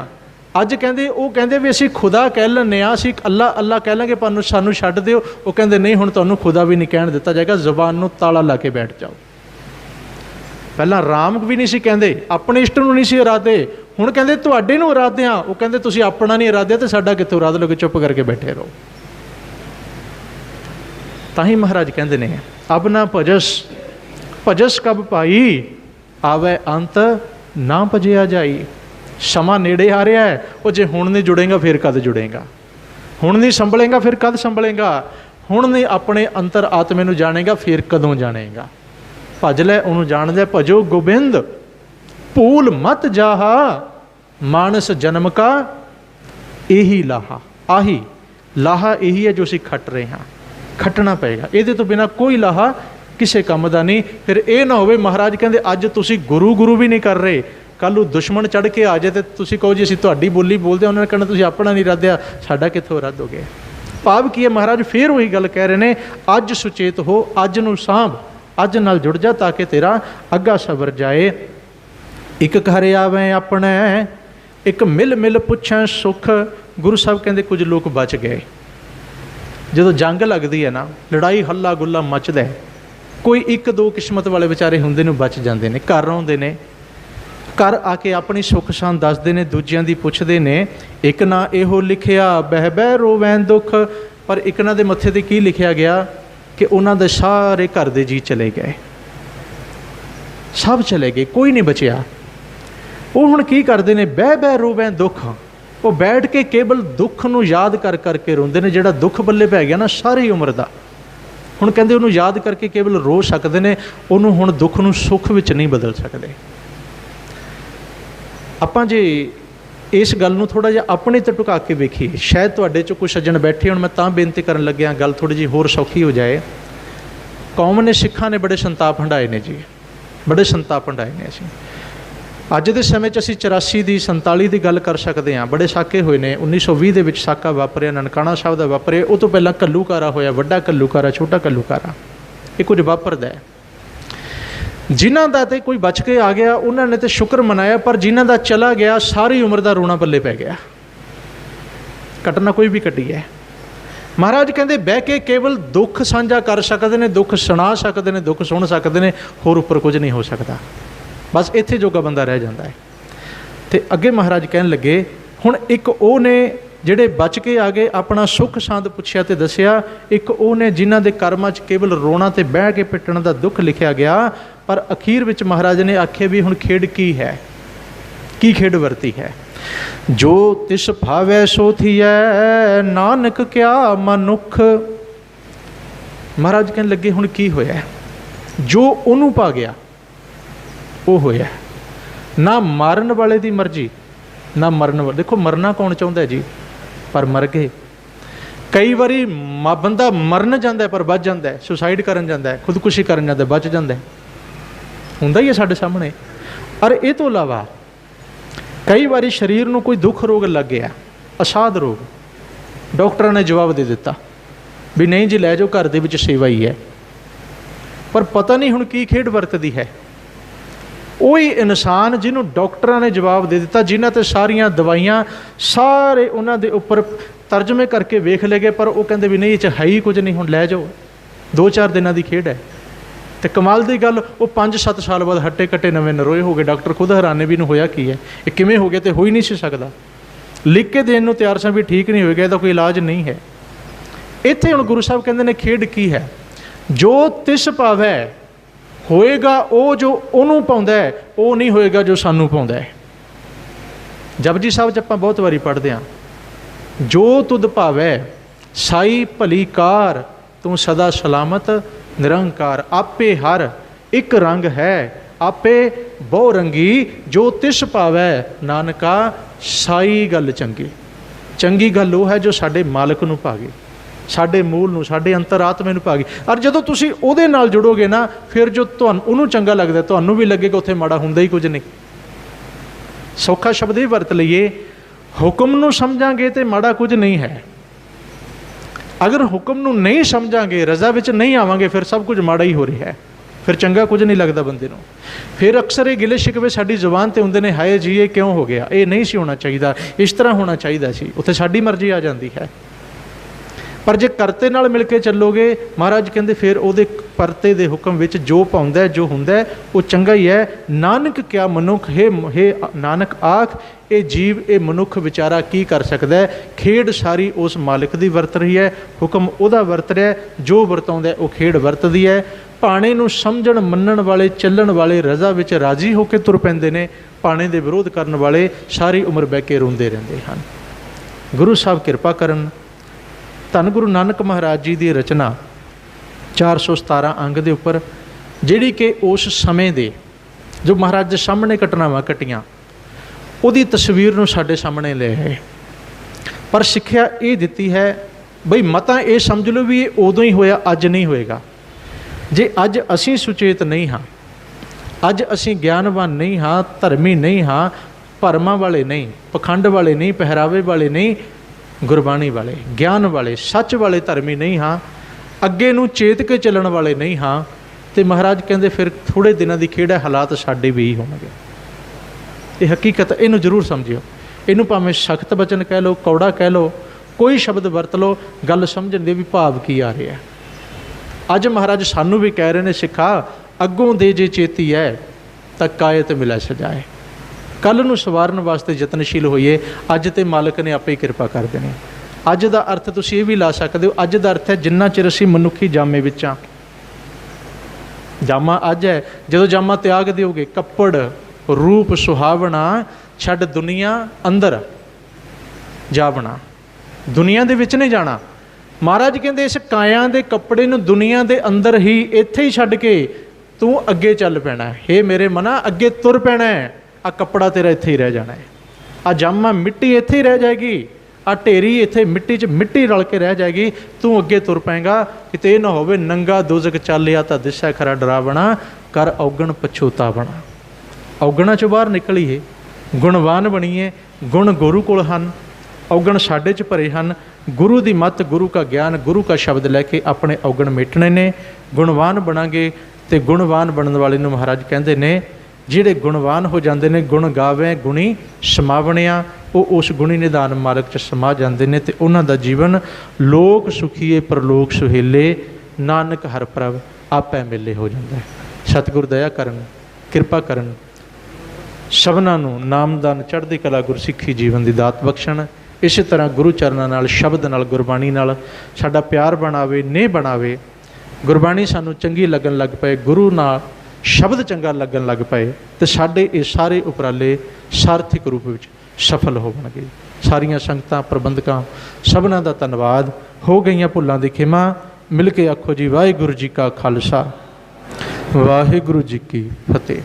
अज कहते वो कहते भी असीं खुदा कह लैंदे आ, असीं अल्लाह अल्लाह कह लांगे, पर सानूं छड्ड दिओ। वो कहते नहीं, हुण तुहानूं खुदा भी नहीं कहण दिता जाएगा, जबान नूं ताला ला के बैठ जाओ। पहला राम भी नहीं सी कहंदे, अपने इष्ट नूं नहीं सी इरादे, हुण कहंदे तुहाडे नूं इरादे आ। वो कहंदे तुसीं अपना नहीं इरादे तो साडा कित्थों इरादा लोगे, चुप करके बैठे रहो। ताही महाराज कहंदे ने अब ना भजस, भजस कब पाई आवे अंत ना भजिया जाई। समा नेड़े आ रहा है, वो जे हुण नहीं जुड़ेगा फिर कद जुड़ेगा, हुण नहीं संभलेगा फिर कद संभलेगा, हुण नहीं अपने अंतर आत्मे नूं जानेगा फिर कदों जानेगा। भज लै उन्होंने जान दे, भजो गोबिंद भूल मत जाहा, मानस जन्म का यही लाहा। आही लाहा यही है जो असीं खट रहे हैं, खटना पएगा, ये तो बिना कोई लाहा किसी काम का नहीं। फिर ये ना हो महाराज कहते अज तुसीं गुरु गुरु भी नहीं कर रहे, कल नूं दुश्मन चढ़ के आ जाए तो तुसीं कहो जी असीं तुहाडी बोली बोलते, उन्होंने कहना तुसीं अपना नहीं रद्दिया, साडा कित्थों रद्द हो गया। भाव की है महाराज फिर वही गल कह रहे हैं, अज सुचेत हो, अज नूं सांभ, अज नाल जुड़ जा ताकि तेरा अग्गा सबर जाए। एक घर आवे अपने एक मिल मिल पुछे सुख। गुरु साहब कहते कुछ लोग बच गए, जो जंग लगती है ना, लड़ाई हल्ला गुल्ला मचदा है, कोई एक दो किस्मत वाले बेचारे होंदे ने बच जाते हैं, घर आउंदे ने, घर आके अपनी सुख शान दसदे ने, दूजियां दी पुछदे ने। एक ना इहो लिखिया बह बह रोवैन दुख, पर एक ना दे मत्थे ते की लिखिया गया कि उन्हां दे सारे घर दे जी चले गए, सब चले गए, कोई नहीं बचिया। वो हुण की करदे ने, बह बह रोवैन दुख, वो बैठ के केवल दुख नूं याद कर करके रोंदे ने, जिहड़ा दुख बल्ले पै गया ना सारी उम्र दा, ਹੁਣ ਕਹਿੰਦੇ ਉਹਨੂੰ ਯਾਦ ਕਰਕੇ ਕੇਵਲ ਰੋ ਸਕਦੇ ਨੇ, ਉਹਨੂੰ ਹੁਣ ਦੁੱਖ ਨੂੰ ਸੁੱਖ ਵਿੱਚ ਨਹੀਂ ਬਦਲ ਸਕਦੇ। ਆਪਾਂ ਜੇ ਇਸ ਗੱਲ ਨੂੰ ਥੋੜ੍ਹਾ ਜਿਹਾ ਆਪਣੇ ਤੇ ਟੁਕਾ ਕੇ ਵੇਖੀਏ, ਸ਼ਾਇਦ ਤੁਹਾਡੇ 'ਚੋਂ ਕੁਛ ਸੱਜਣ ਬੈਠੇ ਹੁਣ, ਮੈਂ ਤਾਂ ਬੇਨਤੀ ਕਰਨ ਲੱਗਿਆ ਗੱਲ ਥੋੜ੍ਹੀ ਜਿਹੀ ਹੋਰ ਸੌਖੀ ਹੋ ਜਾਏ। ਕੌਮ ਨੇ, ਸਿੱਖਾਂ ਨੇ ਬੜੇ ਸੰਤਾਪ ਹੰਢਾਏ ਨੇ ਜੀ, ਬੜੇ ਸੰਤਾਪ ਹੰਢਾਏ ਨੇ। ਅਸੀਂ ਅੱਜ ਦੇ ਸਮੇਂ 'ਚ ਅਸੀਂ 84 ਦੀ 47 ਦੀ ਗੱਲ ਕਰ ਸਕਦੇ ਹਾਂ। ਬੜੇ ਸਾਕੇ ਹੋਏ ਨੇ। 1920 ਦੇ ਵਿੱਚ ਸਾਕਾ ਵਾਪਰਿਆ, ਨਨਕਾਣਾ ਸਾਹਿਬ ਦਾ ਵਾਪਰਿਆ। ਉਹ ਤੋਂ ਪਹਿਲਾਂ ਘੱਲੂਘਾਰਾ ਹੋਇਆ, ਵੱਡਾ ਘੱਲੂਘਾਰਾ, ਛੋਟਾ ਘੱਲੂਘਾਰਾ, ਇਹ ਕੁਝ ਵਾਪਰਦਾ ਹੈ। ਜਿਨ੍ਹਾਂ ਦਾ ਤੇ ਕੋਈ ਬਚ ਕੇ ਆ ਗਿਆ ਉਹਨਾਂ ਨੇ ਤੇ ਸ਼ੁਕਰ ਮਨਾਇਆ, ਪਰ ਜਿਨ੍ਹਾਂ ਦਾ ਚਲਾ ਗਿਆ ਸਾਰੀ ਉਮਰ ਦਾ ਰੋਣਾ ਪੱਲੇ ਪੈ ਗਿਆ। ਘਟਨਾ ਕੋਈ ਵੀ ਘਟੀ ਹੈ। ਮਹਾਰਾਜ ਕਹਿੰਦੇ ਬਹਿ ਕੇ ਕੇਵਲ ਦੁੱਖ ਸਾਂਝਾ ਕਰ ਸਕਦੇ ਨੇ, ਦੁੱਖ ਸੁਣਾ ਸਕਦੇ ਨੇ, ਦੁੱਖ ਸੁਣ ਸਕਦੇ ਨੇ, ਹੋਰ ਉੱਪਰ ਕੁਝ ਨਹੀਂ ਹੋ ਸਕਦਾ। ਬਸ ਇੱਥੇ ਜੋਗਾ ਬੰਦਾ ਰਹਿ ਜਾਂਦਾ ਹੈ। ਅਤੇ ਅੱਗੇ ਮਹਾਰਾਜ ਕਹਿਣ ਲੱਗੇ, ਹੁਣ ਇੱਕ ਉਹ ਨੇ ਜਿਹੜੇ ਬਚ ਕੇ ਆ ਗਏ, ਆਪਣਾ ਸੁੱਖ ਸਾਂਦ ਪੁੱਛਿਆ ਅਤੇ ਦੱਸਿਆ। ਇੱਕ ਉਹ ਨੇ ਜਿਨ੍ਹਾਂ ਦੇ ਕਰਮਾਂ 'ਚ ਕੇਵਲ ਰੋਣਾ ਅਤੇ ਬਹਿ ਕੇ ਪਿੱਟਣ ਦਾ ਦੁੱਖ ਲਿਖਿਆ ਗਿਆ। ਪਰ ਅਖੀਰ ਵਿੱਚ ਮਹਾਰਾਜ ਨੇ ਆਖਿਆ ਵੀ ਹੁਣ ਖੇਡ ਕੀ ਹੈ, ਕੀ ਖੇਡ ਵਰਤੀ ਹੈ। ਜੋ ਤਿਸ ਭਾਵੈ ਸੋ ਥੀਐ, ਨਾਨਕ ਕਿਆ ਮਨੁੱਖ। ਮਹਾਰਾਜ ਕਹਿਣ ਲੱਗੇ ਹੁਣ ਕੀ ਹੋਇਆ, ਜੋ ਉਹਨੂੰ ਪਾ ਗਿਆ ਉਹ ਹੋਇਆ। ਨਾ ਮਾਰਨ ਵਾਲੇ ਦੀ ਮਰਜ਼ੀ, ਨਾ ਮਰਨ ਵਾਲੇ। ਦੇਖੋ ਮਰਨਾ ਕੌਣ ਚਾਹੁੰਦਾ ਜੀ, ਪਰ ਮਰ ਗਏ। ਕਈ ਵਾਰੀ ਬੰਦਾ ਮਰਨ ਜਾਂਦਾ ਪਰ ਬਚ ਜਾਂਦਾ, ਸੁਸਾਈਡ ਕਰਨ ਜਾਂਦਾ, ਖੁਦਕੁਸ਼ੀ ਕਰਨ ਜਾਂਦਾ, ਬਚ ਜਾਂਦਾ, ਹੁੰਦਾ ਹੀ ਹੈ ਸਾਡੇ ਸਾਹਮਣੇ। ਔਰ ਇਹ ਤੋਂ ਇਲਾਵਾ ਕਈ ਵਾਰੀ ਸਰੀਰ ਨੂੰ ਕੋਈ ਦੁੱਖ ਰੋਗ ਲੱਗ ਗਿਆ, ਅਸਾਧ ਰੋਗ, ਡਾਕਟਰਾਂ ਨੇ ਜਵਾਬ ਦੇ ਦਿੱਤਾ ਵੀ ਨਹੀਂ ਜੀ ਲੈ ਜਾਓ, ਘਰ ਦੇ ਵਿੱਚ ਸੇਵਾ ਹੀ ਹੈ। ਪਰ ਪਤਾ ਨਹੀਂ ਹੁਣ ਕੀ ਖੇਡ ਵਰਤਦੀ ਹੈ। ਉਹੀ ਇਨਸਾਨ ਜਿਹਨੂੰ ਡਾਕਟਰਾਂ ਨੇ ਜਵਾਬ ਦੇ ਦਿੱਤਾ, ਜਿਨ੍ਹਾਂ 'ਤੇ ਸਾਰੀਆਂ ਦਵਾਈਆਂ ਸਾਰੇ ਉਹਨਾਂ ਦੇ ਉੱਪਰ ਤਰਜਮੇ ਕਰਕੇ ਵੇਖ ਲਏ ਗਏ, ਪਰ ਉਹ ਕਹਿੰਦੇ ਵੀ ਨਹੀਂ ਇਹ 'ਚ ਹੈ ਹੀ ਕੁਝ ਨਹੀਂ, ਹੁਣ ਲੈ ਜਾਓ, 2-4 ਦਿਨਾਂ ਦੀ ਖੇਡ ਹੈ। ਅਤੇ ਕਮਾਲ ਦੀ ਗੱਲ, ਉਹ 5-7 ਸਾਲ ਬਾਅਦ ਹੱਟੇ ਕੱਟੇ ਨਵੇਂ ਨਰੋਏ ਹੋ ਗਏ। ਡਾਕਟਰ ਖੁਦ ਹੈਰਾਨੇ ਵੀ ਇਹਨੂੰ ਹੋਇਆ ਕੀ ਹੈ, ਇਹ ਕਿਵੇਂ ਹੋ ਗਿਆ, ਅਤੇ ਹੋ ਹੀ ਨਹੀਂ ਸੀ ਸਕਦਾ। ਲਿਖ ਕੇ ਦੇਣ ਨੂੰ ਤਿਆਰ ਸਾਂ ਵੀ ਠੀਕ ਨਹੀਂ ਹੋਏਗਾ, ਇਹਦਾ ਕੋਈ ਇਲਾਜ ਨਹੀਂ ਹੈ। ਇੱਥੇ ਹੁਣ ਗੁਰੂ ਸਾਹਿਬ ਕਹਿੰਦੇ ਨੇ ਖੇਡ ਕੀ ਹੈ, ਜੋ ਤਿਸ ਪਾਵੈ ਹੋਏਗਾ, ਉਹ ਜੋ ਉਹਨੂੰ ਪਾਉਂਦਾ ਹੈ, ਉਹ ਨਹੀਂ ਹੋਏਗਾ ਜੋ ਸਾਨੂੰ ਪਾਉਂਦਾ ਹੈ। ਜਪਜੀ ਸਾਹਿਬ 'ਚ ਆਪਾਂ ਬਹੁਤ ਵਾਰੀ ਪੜ੍ਹਦੇ ਹਾਂ, ਜੋ ਤੁਧ ਭਾਵੈ ਸਾਈ ਭਲੀ ਕਾਰ, ਤੂੰ ਸਦਾ ਸਲਾਮਤ ਨਿਰੰਕਾਰ। ਆਪੇ ਹਰ ਇੱਕ ਰੰਗ ਹੈ, ਆਪੇ ਬਹੁ ਰੰਗੀ, ਜੋ ਤਿਸ ਭਾਵੈ ਨਾਨਕਾ ਸਾਈ ਗੱਲ ਚੰਗੀ। ਚੰਗੀ ਗੱਲ ਉਹ ਹੈ ਜੋ ਸਾਡੇ ਮਾਲਕ ਨੂੰ ਭਾਗੇ, ਸਾਡੇ ਮੂਲ ਨੂੰ, ਸਾਡੇ ਅੰਤਰਾਤਮੇ ਨੂੰ ਭਾਗੇ। ਔਰ ਜਦੋਂ ਤੁਸੀਂ ਉਹਦੇ ਨਾਲ ਜੁੜੋਗੇ ਨਾ, ਫਿਰ ਜੋ ਤੁਹਾਨੂੰ ਉਹਨੂੰ ਚੰਗਾ ਲੱਗਦਾ, ਤੁਹਾਨੂੰ ਵੀ ਲੱਗੇਗਾ ਉੱਥੇ ਮਾੜਾ ਹੁੰਦਾ ਹੀ ਕੁਝ ਨਹੀਂ। ਸੌਖਾ ਸ਼ਬਦ ਇਹ ਵਰਤ ਲਈਏ, ਹੁਕਮ ਨੂੰ ਸਮਝਾਂਗੇ ਤੇ ਮਾੜਾ ਕੁਝ ਨਹੀਂ ਹੈ। ਅਗਰ ਹੁਕਮ ਨੂੰ ਨਹੀਂ ਸਮਝਾਂਗੇ, ਰਜ਼ਾ ਵਿੱਚ ਨਹੀਂ ਆਵਾਂਗੇ, ਫਿਰ ਸਭ ਕੁਝ ਮਾੜਾ ਹੀ ਹੋ ਰਿਹਾ ਹੈ, ਫਿਰ ਚੰਗਾ ਕੁਝ ਨਹੀਂ ਲੱਗਦਾ ਬੰਦੇ ਨੂੰ। ਫਿਰ ਅਕਸਰ ਇਹ ਗਿਲੇ ਸ਼ਿਕਵੇ ਸਾਡੀ ਜ਼ੁਬਾਨ 'ਤੇ ਹੁੰਦੇ ਨੇ, ਹਾਏ ਜੀ ਇਹ ਕਿਉਂ ਹੋ ਗਿਆ, ਇਹ ਨਹੀਂ ਸੀ ਹੋਣਾ ਚਾਹੀਦਾ, ਇਸ ਤਰ੍ਹਾਂ ਹੋਣਾ ਚਾਹੀਦਾ ਸੀ। ਉੱਥੇ ਸਾਡੀ ਮਰਜ਼ੀ ਆ ਜਾਂਦੀ ਹੈ। ਪਰ ਜੇ ਕਰਤੇ ਨਾਲ ਮਿਲ ਕੇ ਚੱਲੋਗੇ, ਮਹਾਰਾਜ ਕਹਿੰਦੇ ਫਿਰ ਉਹਦੇ ਪਰਤੇ ਦੇ ਹੁਕਮ ਵਿੱਚ ਜੋ ਪਾਉਂਦਾ, ਜੋ ਹੁੰਦਾ ਉਹ ਚੰਗਾ ਹੀ ਹੈ। ਨਾਨਕ ਕਿਆ ਮਨੁੱਖ, ਹੇ ਨਾਨਕ ਆਖ, ਇਹ ਜੀਵ, ਇਹ ਮਨੁੱਖ ਵਿਚਾਰਾ ਕੀ ਕਰ ਸਕਦਾ ਹੈ। ਖੇਡ ਸਾਰੀ ਉਸ ਮਾਲਿਕ ਦੀ ਵਰਤ ਰਹੀ ਹੈ, ਹੁਕਮ ਉਹਦਾ ਵਰਤ ਰਿਹਾ, ਜੋ ਵਰਤਾਉਂਦਾ ਉਹ ਖੇਡ ਵਰਤਦੀ ਹੈ। ਭਾਣੇ ਨੂੰ ਸਮਝਣ ਮੰਨਣ ਵਾਲੇ, ਚੱਲਣ ਵਾਲੇ ਰਜ਼ਾ ਵਿੱਚ ਰਾਜ਼ੀ ਹੋ ਕੇ ਤੁਰ ਪੈਂਦੇ ਨੇ। ਭਾਣੇ ਦੇ ਵਿਰੋਧ ਕਰਨ ਵਾਲੇ ਸਾਰੀ ਉਮਰ ਬਹਿ ਕੇ ਰੋਂਦੇ ਰਹਿੰਦੇ ਹਨ। ਗੁਰੂ ਸਾਹਿਬ ਕਿਰਪਾ ਕਰਨ। ਧੰਨ ਗੁਰੂ ਨਾਨਕ ਮਹਾਰਾਜ ਜੀ ਦੀ ਰਚਨਾ 417 ਅੰਗ ਦੇ ਉੱਪਰ, ਜਿਹੜੀ ਕਿ ਉਸ ਸਮੇਂ ਦੇ ਜੋ ਮਹਾਰਾਜ ਦੇ ਸਾਹਮਣੇ ਘਟਨਾਵਾਂ ਘਟੀਆਂ, ਉਹਦੀ ਤਸਵੀਰ ਨੂੰ ਸਾਡੇ ਸਾਹਮਣੇ ਲੈ ਆਏ। ਪਰ ਸਿੱਖਿਆ ਇਹ ਦਿੱਤੀ ਹੈ ਬਈ ਮਤਾਂ ਇਹ ਸਮਝ ਲਓ ਵੀ ਇਹ ਉਦੋਂ ਹੀ ਹੋਇਆ, ਅੱਜ ਨਹੀਂ ਹੋਏਗਾ। ਜੇ ਅੱਜ ਅਸੀਂ ਸੁਚੇਤ ਨਹੀਂ ਹਾਂ, ਅੱਜ ਅਸੀਂ ਗਿਆਨਵਾਨ ਨਹੀਂ ਹਾਂ, ਧਰਮੀ ਨਹੀਂ ਹਾਂ, ਭਰਮਾਂ ਵਾਲੇ ਨਹੀਂ, ਪਖੰਡ ਵਾਲੇ ਨਹੀਂ, ਪਹਿਰਾਵੇ ਵਾਲੇ ਨਹੀਂ, ਗੁਰਬਾਣੀ ਵਾਲੇ, ਗਿਆਨ ਵਾਲੇ, ਸੱਚ ਵਾਲੇ ਧਰਮੀ ਨਹੀਂ ਹਾਂ, ਅੱਗੇ ਨੂੰ ਚੇਤ ਕੇ ਚੱਲਣ ਵਾਲੇ ਨਹੀਂ ਹਾਂ, ਤੇ ਮਹਾਰਾਜ ਕਹਿੰਦੇ ਫਿਰ ਥੋੜ੍ਹੇ ਦਿਨਾਂ ਦੀ ਖੇਡ ਹੈ, ਹਾਲਾਤ ਸਾਡੇ ਵੀ ਹੀ ਹੋਣਗੇ। ਇਹ ਹਕੀਕਤ, ਇਹਨੂੰ ਜ਼ਰੂਰ ਸਮਝਿਓ। ਇਹਨੂੰ ਭਾਵੇਂ ਸਖਤ ਬਚਨ ਕਹਿ ਲਓ, ਕੌੜਾ ਕਹਿ ਲਓ, ਕੋਈ ਸ਼ਬਦ ਵਰਤ ਲਓ, ਗੱਲ ਸਮਝਣ ਦੇ ਵੀ ਭਾਵ ਕੀ ਆ ਰਿਹਾ। ਅੱਜ ਮਹਾਰਾਜ ਸਾਨੂੰ ਵੀ ਕਹਿ ਰਹੇ ਨੇ, ਸਿੱਖਾ ਅੱਗੋਂ ਦੇ ਜੇ ਚੇਤੀ ਹੈ ਤਾਂ ਕਾਇਤ ਮਿਲੇ ਸਜਾਏ। ਕੱਲ੍ਹ ਨੂੰ ਸਵਾਰਨ ਵਾਸਤੇ ਯਤਨਸ਼ੀਲ ਹੋਈਏ, ਅੱਜ ਤੇ ਮਾਲਕ ਨੇ ਆਪੇ ਹੀ ਕਿਰਪਾ ਕਰ ਦੇਣੀ। ਅੱਜ ਦਾ ਅਰਥ ਤੁਸੀਂ ਇਹ ਵੀ ਲਾ ਸਕਦੇ ਹੋ, ਅੱਜ ਦਾ ਅਰਥ ਹੈ ਜਿੰਨਾ ਚਿਰ ਅਸੀਂ ਮਨੁੱਖੀ ਜਾਮੇ ਵਿੱਚ ਹਾਂ। ਜਾਮਾ ਅੱਜ ਹੈ, ਜਦੋਂ ਜਾਮਾ ਤਿਆਗ ਦਿਓਗੇ, ਕੱਪੜ ਰੂਪ ਸੁਹਾਵਣਾ ਛੱਡ ਦੁਨੀਆ ਅੰਦਰ ਜਾਵਣਾ। ਦੁਨੀਆ ਦੇ ਵਿੱਚ ਨਹੀਂ ਜਾਣਾ, महाराज कहते इस काया के कपड़े नूं दुनिया के अंदर ही इत्थे ही छड्ड के तू अगे चल पैना है। हे मेरे मना अगे तुर पैना है। आ कपड़ा तेरा इत्थे ही रह जाना है। आ जामा मिट्टी इत्थे ही रह जाएगी। आ ढेरी इत्थे मिट्टी च मिट्टी रल के रह जाएगी। तू अगे तुर पैगा किते ना होवे नंगा दोजक चालिया तां दिसै खरा डरावना कर औगण पछोता बना। औगणा चों बाहर निकलीए, गुणवान बनीए। गुण गुरु कोल हन, औगण साडे च भरे हन। गुरु की मत, गुरु का ज्ञान, गुरु का शब्द लैके अपने औगण मेटने ने। गुणवान बनांगे तो गुणवान बनने वाले नूं महाराज कहते ने जिहड़े गुणवान हो जाते हैं, गुण गावे गुणी समावणिया, वो उस गुणी निधान मालक च समा जाते हैं। तो उन्हां दा जीवन लोक सुखीए परलोक सुहेले, नानक हर प्रभ आपै मिले हो जाता है। सतगुर दया करन, किरपा करन, सबना नूं नामदान चढ़दी कला गुरसिੱਖੀ जीवन की दात बख्शण। इस तरह गुरु चरणों नाल, शब्द नाल, गुरबाणी नाल साडा प्यार बनावे, नेह बनावे। गुरबाणी सानू चंगी लगन लग पए, गुरु नाल शब्द चंगा लगन लग पए, तो साडे ये सारे उपराले सार्थिक रूप में सफल होवणगे। सारियां संगतां, प्रबंधकां सबना दा धन्नवाद। हो गईयां भुलां दी खिमा। मिल के आखो जी वाहिगुरू जी का खालसा, वाहिगुरू जी की फतेह।